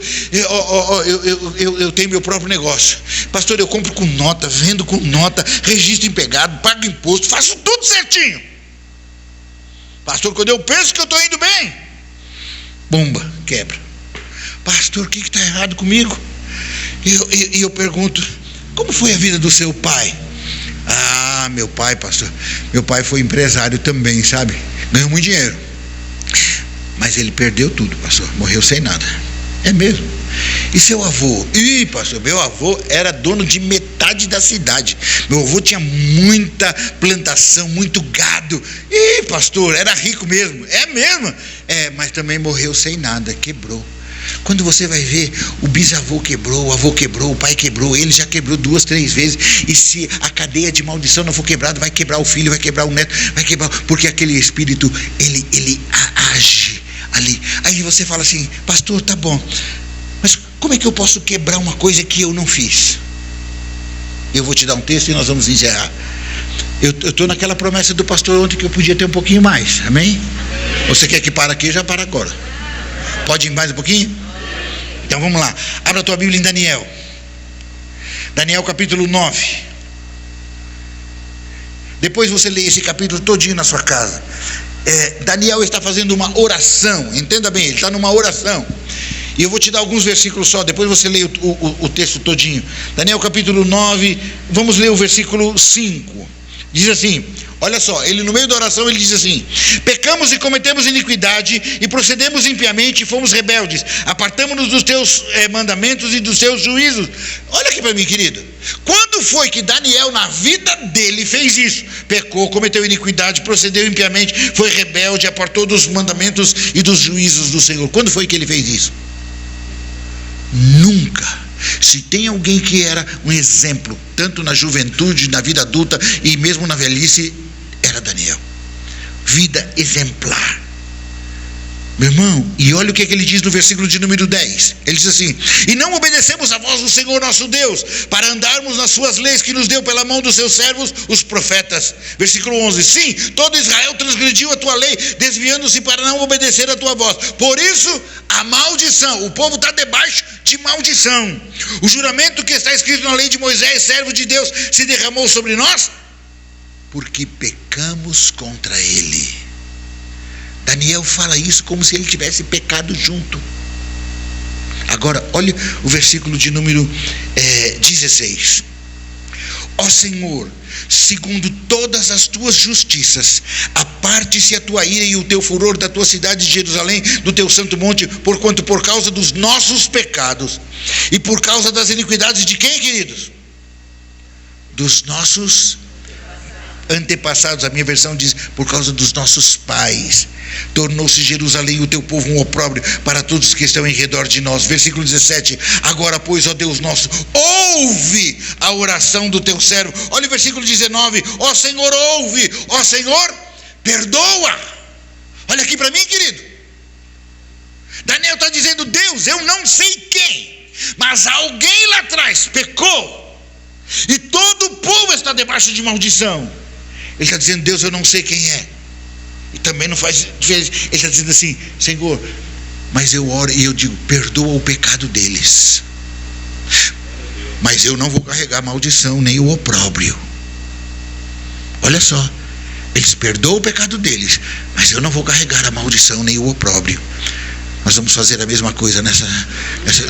eu tenho meu próprio negócio. Pastor, eu compro com nota, vendo com nota, registro em pegado, pago imposto, faço tudo certinho. Pastor, quando eu penso que eu estou indo bem, bomba, quebra. Pastor, o que está errado comigo? E eu pergunto: como foi a vida do seu pai? Ah, meu pai, pastor, meu pai foi empresário também, sabe? Ganhou muito dinheiro, mas ele perdeu tudo, pastor, morreu sem nada. É mesmo? E seu avô? Ih, pastor, meu avô era dono de metade da cidade. Meu avô tinha muita plantação, muito gado. Ih, pastor, era rico mesmo. É mesmo? É, mas também morreu sem nada, quebrou. Quando você vai ver, o bisavô quebrou, o avô quebrou, o pai quebrou, ele já quebrou 2, 3 vezes. E se a cadeia de maldição não for quebrada, vai quebrar o filho, vai quebrar o neto, vai quebrar, porque aquele espírito, ele age ali. Aí você fala assim: pastor, tá bom, mas como é que eu posso quebrar uma coisa que eu não fiz? Eu vou te dar um texto e nós vamos encerrar. Eu estou naquela promessa do pastor ontem que eu podia ter um pouquinho mais, amém? Você quer que para aqui? Já para agora. Pode ir mais um pouquinho? Então vamos lá, abra a tua Bíblia em Daniel. Daniel capítulo 9. Depois você lê esse capítulo todinho na sua casa. Daniel está fazendo uma oração, entenda bem, ele está numa oração. E eu vou te dar alguns versículos só, depois você lê o texto todinho. Daniel capítulo 9, vamos ler o versículo 5. Diz assim, olha só, ele no meio da oração ele diz assim: pecamos e cometemos iniquidade e procedemos impiamente e fomos rebeldes, apartamos-nos dos teus mandamentos e dos teus juízos. Olha aqui para mim, querido, quando foi que Daniel na vida dele fez isso? Pecou, cometeu iniquidade, procedeu impiamente, foi rebelde, apartou dos mandamentos e dos juízos do Senhor. Quando foi que ele fez isso? Nunca. Se tem alguém que era um exemplo, tanto na juventude, na vida adulta e mesmo na velhice, era Daniel. Vida exemplar. Meu irmão, e olha o que ele diz no versículo de número 10. Ele diz assim: e não obedecemos a voz do Senhor nosso Deus, para andarmos nas suas leis que nos deu pela mão dos seus servos, os profetas. Versículo 11: sim, todo Israel transgrediu a tua lei, desviando-se para não obedecer a tua voz. Por isso, a maldição, o povo está debaixo de maldição. O juramento que está escrito na lei de Moisés, servo de Deus, se derramou sobre nós, porque pecamos contra ele. Daniel fala isso como se ele tivesse pecado junto. Agora, olha o versículo de número 16. Ó Senhor, segundo todas as tuas justiças, aparte-se a tua ira e o teu furor da tua cidade de Jerusalém, do teu santo monte, porquanto por causa dos nossos pecados e por causa das iniquidades de quem, queridos? Dos nossos antepassados. A minha versão diz: por causa dos nossos pais, tornou-se Jerusalém o teu povo um opróbrio para todos que estão em redor de nós. Versículo 17: agora pois, ó Deus nosso, ouve a oração do teu servo. Olha o versículo 19: ó Senhor, ouve, ó Senhor, perdoa. Olha aqui para mim, querido. Daniel está dizendo: Deus, eu não sei quem, mas alguém lá atrás pecou e todo o povo está debaixo de maldição. Ele está dizendo: Deus, eu não sei quem é, e também não faz diferença. Ele está dizendo assim: Senhor, mas eu oro e eu digo: perdoa o pecado deles, mas eu não vou carregar a maldição nem o opróbrio. Olha só, eles perdoam o pecado deles, mas eu não vou carregar a maldição nem o opróbrio. Nós vamos fazer a mesma coisa nessa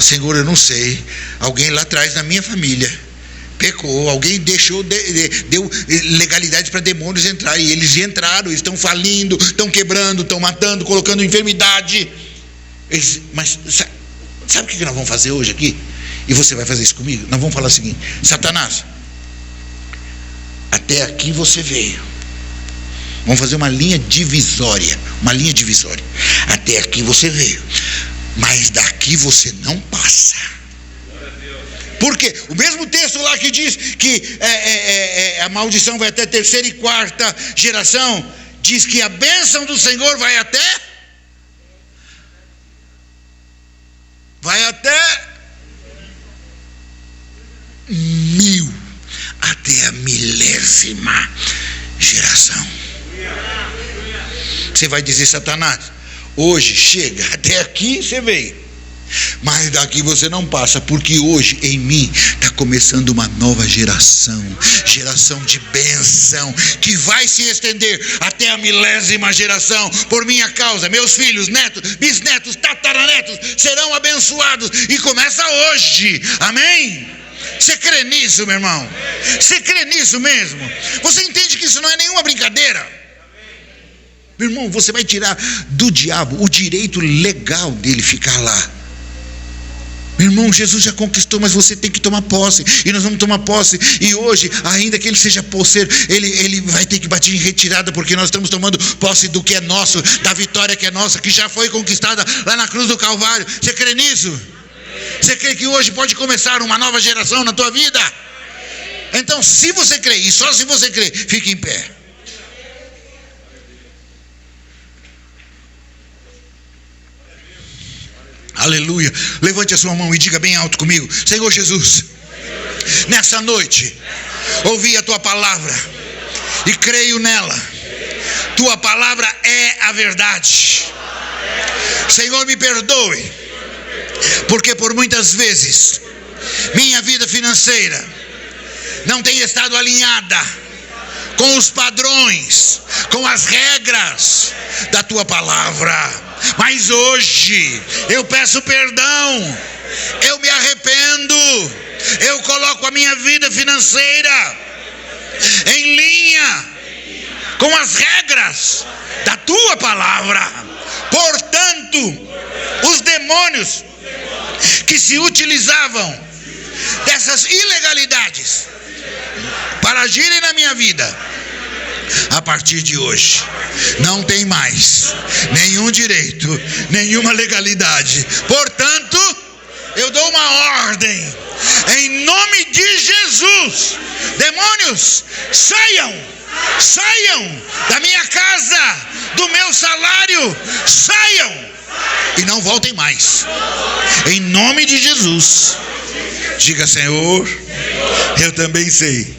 Senhor, eu não sei, alguém lá atrás na minha família pecou, alguém deu legalidade para demônios entrar, e eles entraram, estão falindo, estão quebrando, estão matando, colocando enfermidade. Mas sabe o que nós vamos fazer hoje aqui? E você vai fazer isso comigo? Nós vamos falar o seguinte: Satanás, até aqui você veio. Vamos fazer uma linha divisória. Até aqui você veio, mas daqui você não passa. Por quê? O mesmo texto lá que diz que a maldição vai até terceira e quarta geração, diz que a bênção do Senhor vai até 1000. milésima geração. Você vai dizer: Satanás, hoje chega, até aqui você veio, mas daqui você não passa, porque hoje em mim está começando uma nova geração de bênção, que vai se estender até a milésima geração, por minha causa. Meus filhos, netos, bisnetos, tataranetos serão abençoados, e começa hoje, amém? Você crê nisso, meu irmão? Você crê nisso mesmo? Você entende que isso não é nenhuma brincadeira? Meu irmão, você vai tirar do diabo o direito legal dele ficar lá. Meu irmão, Jesus já conquistou, mas você tem que tomar posse, e nós vamos tomar posse. E hoje, ainda que ele seja posseiro, ele vai ter que bater em retirada, porque nós estamos tomando posse do que é nosso, da vitória que é nossa, que já foi conquistada lá na cruz do Calvário. Você crê nisso? Você crê que hoje pode começar uma nova geração na tua vida? Então, se você crê, e só se você crê, fique em pé. Aleluia. Levante a sua mão e diga bem alto comigo: Senhor Jesus, nessa noite ouvi a tua palavra e creio nela. Tua palavra é a verdade. Senhor, me perdoe, porque por muitas vezes minha vida financeira não tem estado alinhada com os padrões, com as regras da tua palavra. Mas hoje eu peço perdão, eu me arrependo, eu coloco a minha vida financeira em linha com as regras da tua palavra. Portanto, os demônios que se utilizavam dessas ilegalidades para agirem na minha vida, a partir de hoje não tem mais nenhum direito, nenhuma legalidade. Portanto, eu dou uma ordem em nome de Jesus: demônios, saiam da minha casa, do meu salário, saiam e não voltem mais, em nome de Jesus. Diga: Senhor, eu também sei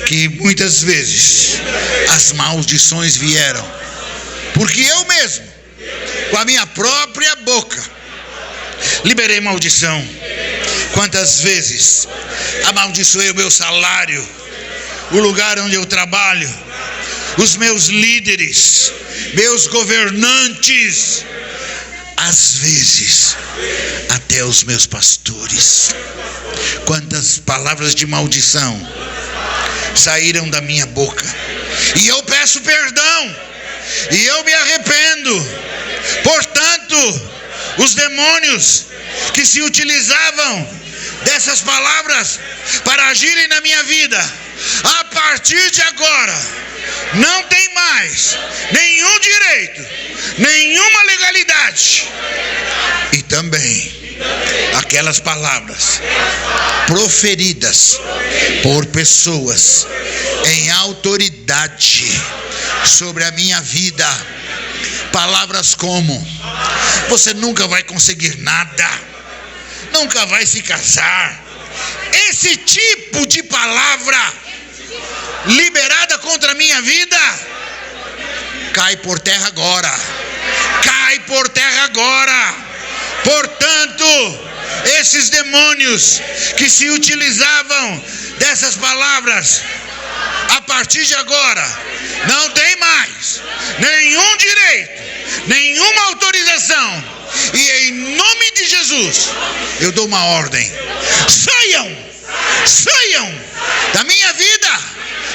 que muitas vezes as maldições vieram, porque eu mesmo, com a minha própria boca, liberei maldição. Quantas vezes amaldiçoei o meu salário, o lugar onde eu trabalho, os meus líderes, meus governantes, às vezes até os meus pastores. Quantas palavras de maldição saíram da minha boca, e eu peço perdão, e eu me arrependo. Portanto, os demônios que se utilizavam dessas palavras para agirem na minha vida, a partir de agora não tem mais nenhum direito, nenhuma legalidade. E também aquelas palavras proferidas por pessoas em autoridade sobre a minha vida, palavras como: você nunca vai conseguir nada, nunca vai se casar. Esse tipo de palavra liberada contra a minha vida, cai por terra agora, cai por terra agora. Portanto, esses demônios que se utilizavam dessas palavras, a partir de agora não tem mais nenhum direito, nenhuma autorização, e em nome de Jesus eu dou uma ordem: saiam da minha vida,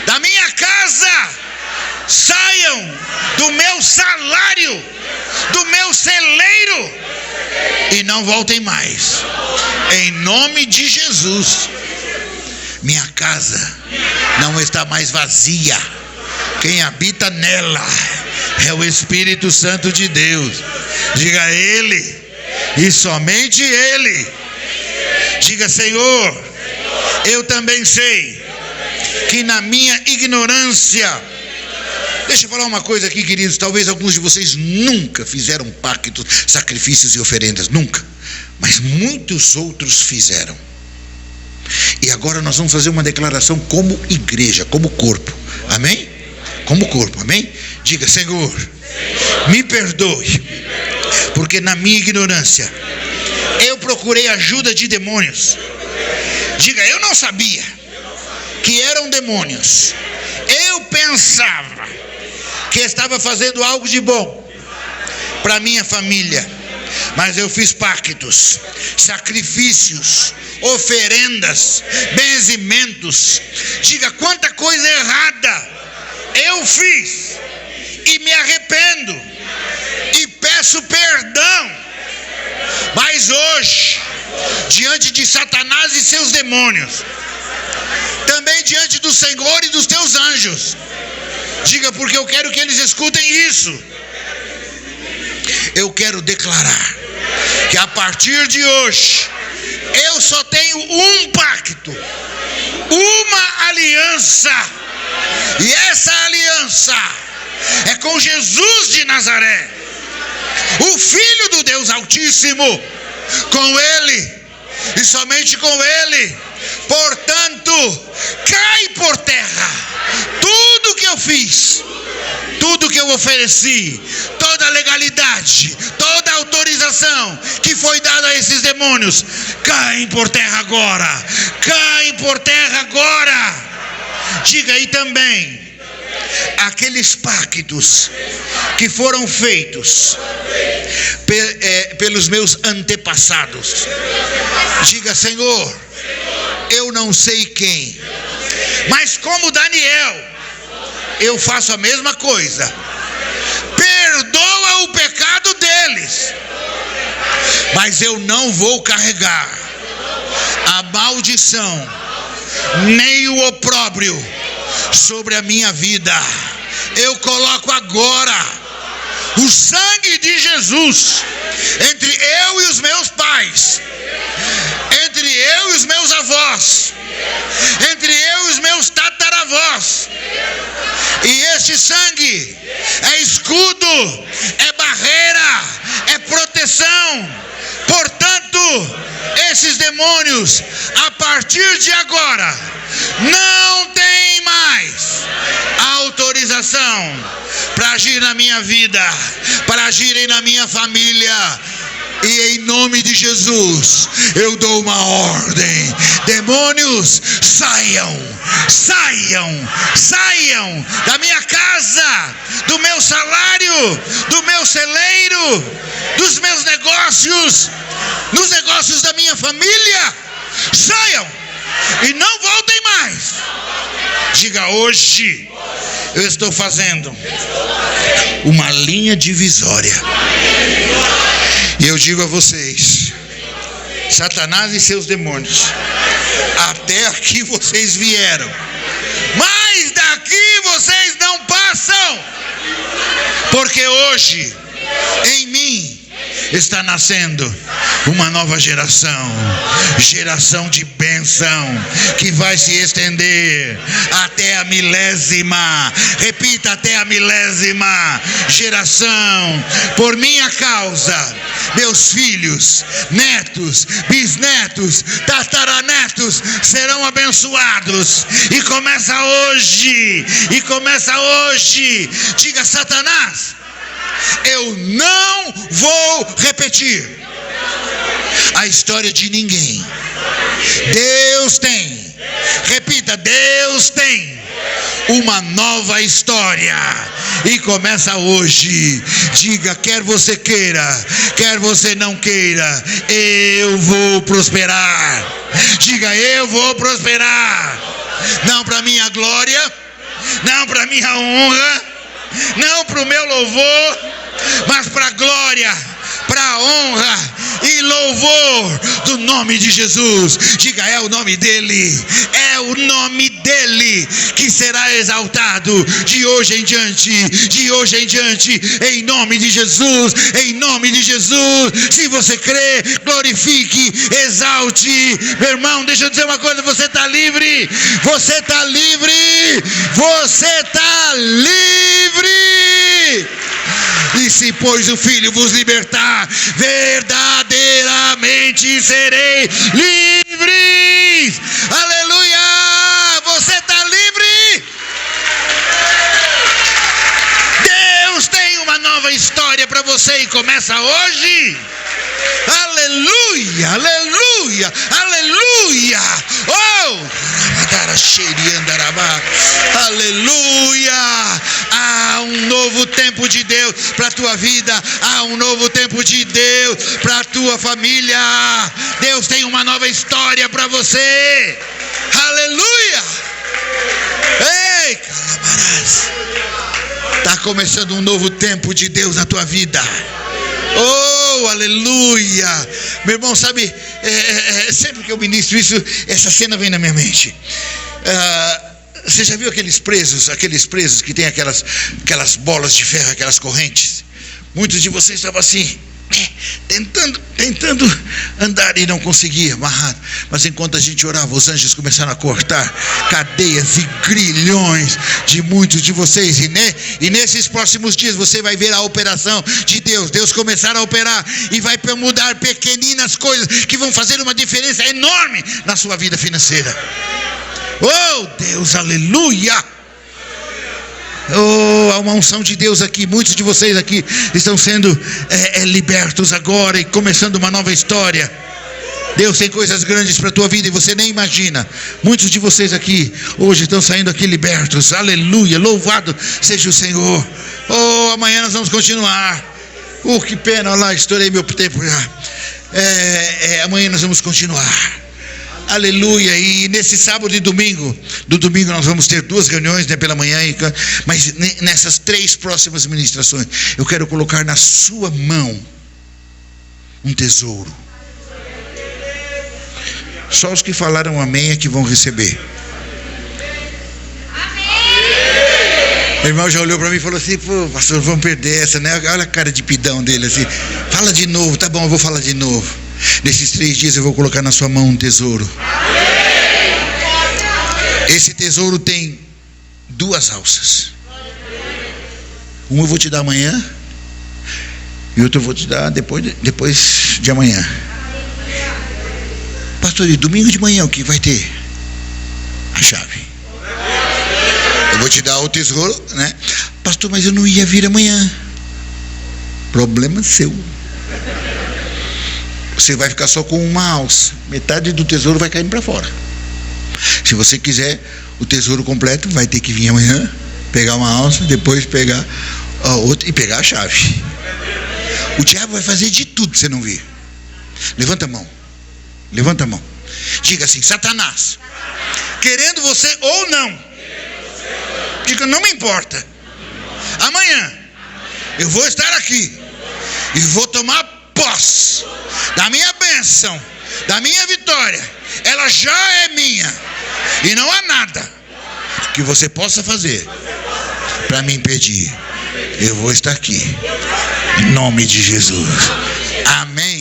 da minha casa, saiam do meu salário, do meu celeiro, e não voltem mais, em nome de Jesus. Minha casa não está mais vazia, quem habita nela é o Espírito Santo de Deus. Diga: Ele, e somente Ele. Diga: Senhor, eu também sei que na minha ignorância, deixa eu falar uma coisa aqui, queridos, talvez alguns de vocês nunca fizeram pactos, sacrifícios e oferendas, nunca, mas muitos outros fizeram. E agora nós vamos fazer uma declaração como igreja, como corpo. Amém? Como corpo, amém? Diga: Senhor, me perdoe, porque na minha ignorância eu procurei ajuda de demônios. Diga: eu não sabia que eram demônios. Eu pensava que estava fazendo algo de bom para minha família, mas eu fiz pactos, sacrifícios, oferendas, benzimentos. Diga: quanta coisa errada eu fiz, e me arrependo e peço perdão. Mas hoje, diante de Satanás e seus demônios, também diante do Senhor e dos teus anjos, diga: porque eu quero que eles escutem isso. Eu quero declarar que a partir de hoje eu só tenho um pacto, uma aliança, e essa aliança é com Jesus de Nazaré, o Filho do Deus Altíssimo. Com Ele e somente com Ele, portanto, cai por terra tudo que eu fiz, tudo que eu ofereci, toda a legalidade, toda a autorização que foi dada a esses demônios, caem por terra agora, caem por terra agora. Diga: e também aqueles pactos que foram feitos pelos meus antepassados. Diga: Senhor, eu não sei quem, mas como Daniel, eu faço a mesma coisa. Perdoa o pecado deles, mas eu não vou carregar a maldição nem o opróbrio sobre a minha vida. Eu coloco agora o sangue de Jesus entre eu e os meus pais, entre eu e os meus avós, entre eu e os meus tataravós. E este sangue é escudo, é barreira, é proteção. Portanto, esses demônios, a partir de agora, não tem mais autorização para agir na minha vida, para agirem na minha família. E em nome de Jesus, eu dou uma ordem: demônios, saiam, saiam, saiam da minha casa, do meu salário, do meu celeiro, dos meus negócios, dos negócios da minha família. Saiam e não voltem mais. Diga: hoje eu estou fazendo uma linha divisória. E eu digo a vocês: Satanás e seus demônios, até aqui vocês vieram, mas daqui vocês não passam, porque hoje em mim está nascendo uma nova geração, geração de bênção, que vai se estender até a milésima, repita, até a milésima geração. Por minha causa, meus filhos, netos, bisnetos, tataranetos serão abençoados. E começa hoje, e começa hoje. Diga: Satanás, eu não vou repetir a história de ninguém. Deus tem, repita, Deus tem uma nova história, e começa hoje. Diga: quer você queira, quer você não queira, eu vou prosperar. Diga: eu vou prosperar, não para minha glória, não para minha honra, não para o meu louvor, mas para a glória, para a honra e louvor do nome de Jesus. Diga: é o nome dele, é o nome dele que será exaltado de hoje em diante, de hoje em diante, em nome de Jesus, em nome de Jesus. Se você crê, glorifique, exalte. Meu irmão, deixa eu dizer uma coisa: você está livre, você está livre, você está livre. E se pois o Filho vos libertar, verdadeiramente serei livres. Aleluia. você e começa hoje. Aleluia, aleluia, aleluia. Oh, aleluia. Há um novo tempo de Deus para a tua vida. Há um novo tempo de Deus para a tua família. Deus tem uma nova história para você. Aleluia. Ei, calamarás. Está começando um novo tempo de Deus na tua vida. Oh, aleluia. Meu irmão, sabe, sempre que eu ministro isso, essa cena vem na minha mente. Você já viu aqueles presos que tem aquelas bolas de ferro, aquelas correntes? Muitos de vocês estavam assim, tentando andar e não conseguia, amarrado. Mas enquanto a gente orava, os anjos começaram a cortar cadeias e grilhões de muitos de vocês. E nesses próximos dias você vai ver a operação de Deus. Deus começar a operar e vai mudar pequeninas coisas que vão fazer uma diferença enorme na sua vida financeira. Oh Deus, aleluia. Oh, há uma unção de Deus aqui. Muitos de vocês aqui estão sendo libertos agora e começando uma nova história. Deus tem coisas grandes para a tua vida e você nem imagina. Muitos de vocês aqui hoje estão saindo aqui libertos. Aleluia, louvado seja o Senhor. Oh, amanhã nós vamos continuar. Que pena, olha lá, estourei meu tempo já. Amanhã nós vamos continuar. Aleluia. E nesse sábado e domingo, do domingo nós vamos ter 2 reuniões, né, pela manhã, mas nessas 3 próximas ministrações eu quero colocar na sua mão um tesouro. Só os que falaram amém é que vão receber. Meu irmão já olhou para mim e falou assim: pô, pastor, vamos perder essa, né? Olha a cara de pidão dele assim. Fala de novo. Tá bom, eu vou falar de novo. Nesses 3 dias eu vou colocar na sua mão um tesouro. Esse tesouro tem 2 alças. Uma eu vou te dar amanhã e outra eu vou te dar depois de amanhã. Pastor, e domingo de manhã o que vai ter? A chave. Eu vou te dar o tesouro, né? Pastor, mas eu não ia vir amanhã. Problema seu. Você vai ficar só com uma alça. Metade do tesouro vai caindo para fora. Se você quiser o tesouro completo, vai ter que vir amanhã, pegar uma alça, depois pegar a outra e pegar a chave. O diabo vai fazer de tudo para você não vir. Levanta a mão. Levanta a mão. Diga assim: Satanás, querendo você ou não, diga: não me importa. Amanhã eu vou estar aqui e vou tomar posse da minha bênção, da minha vitória. Ela já é minha e não há nada que você possa fazer para me impedir. Eu vou estar aqui em nome de Jesus. Amém.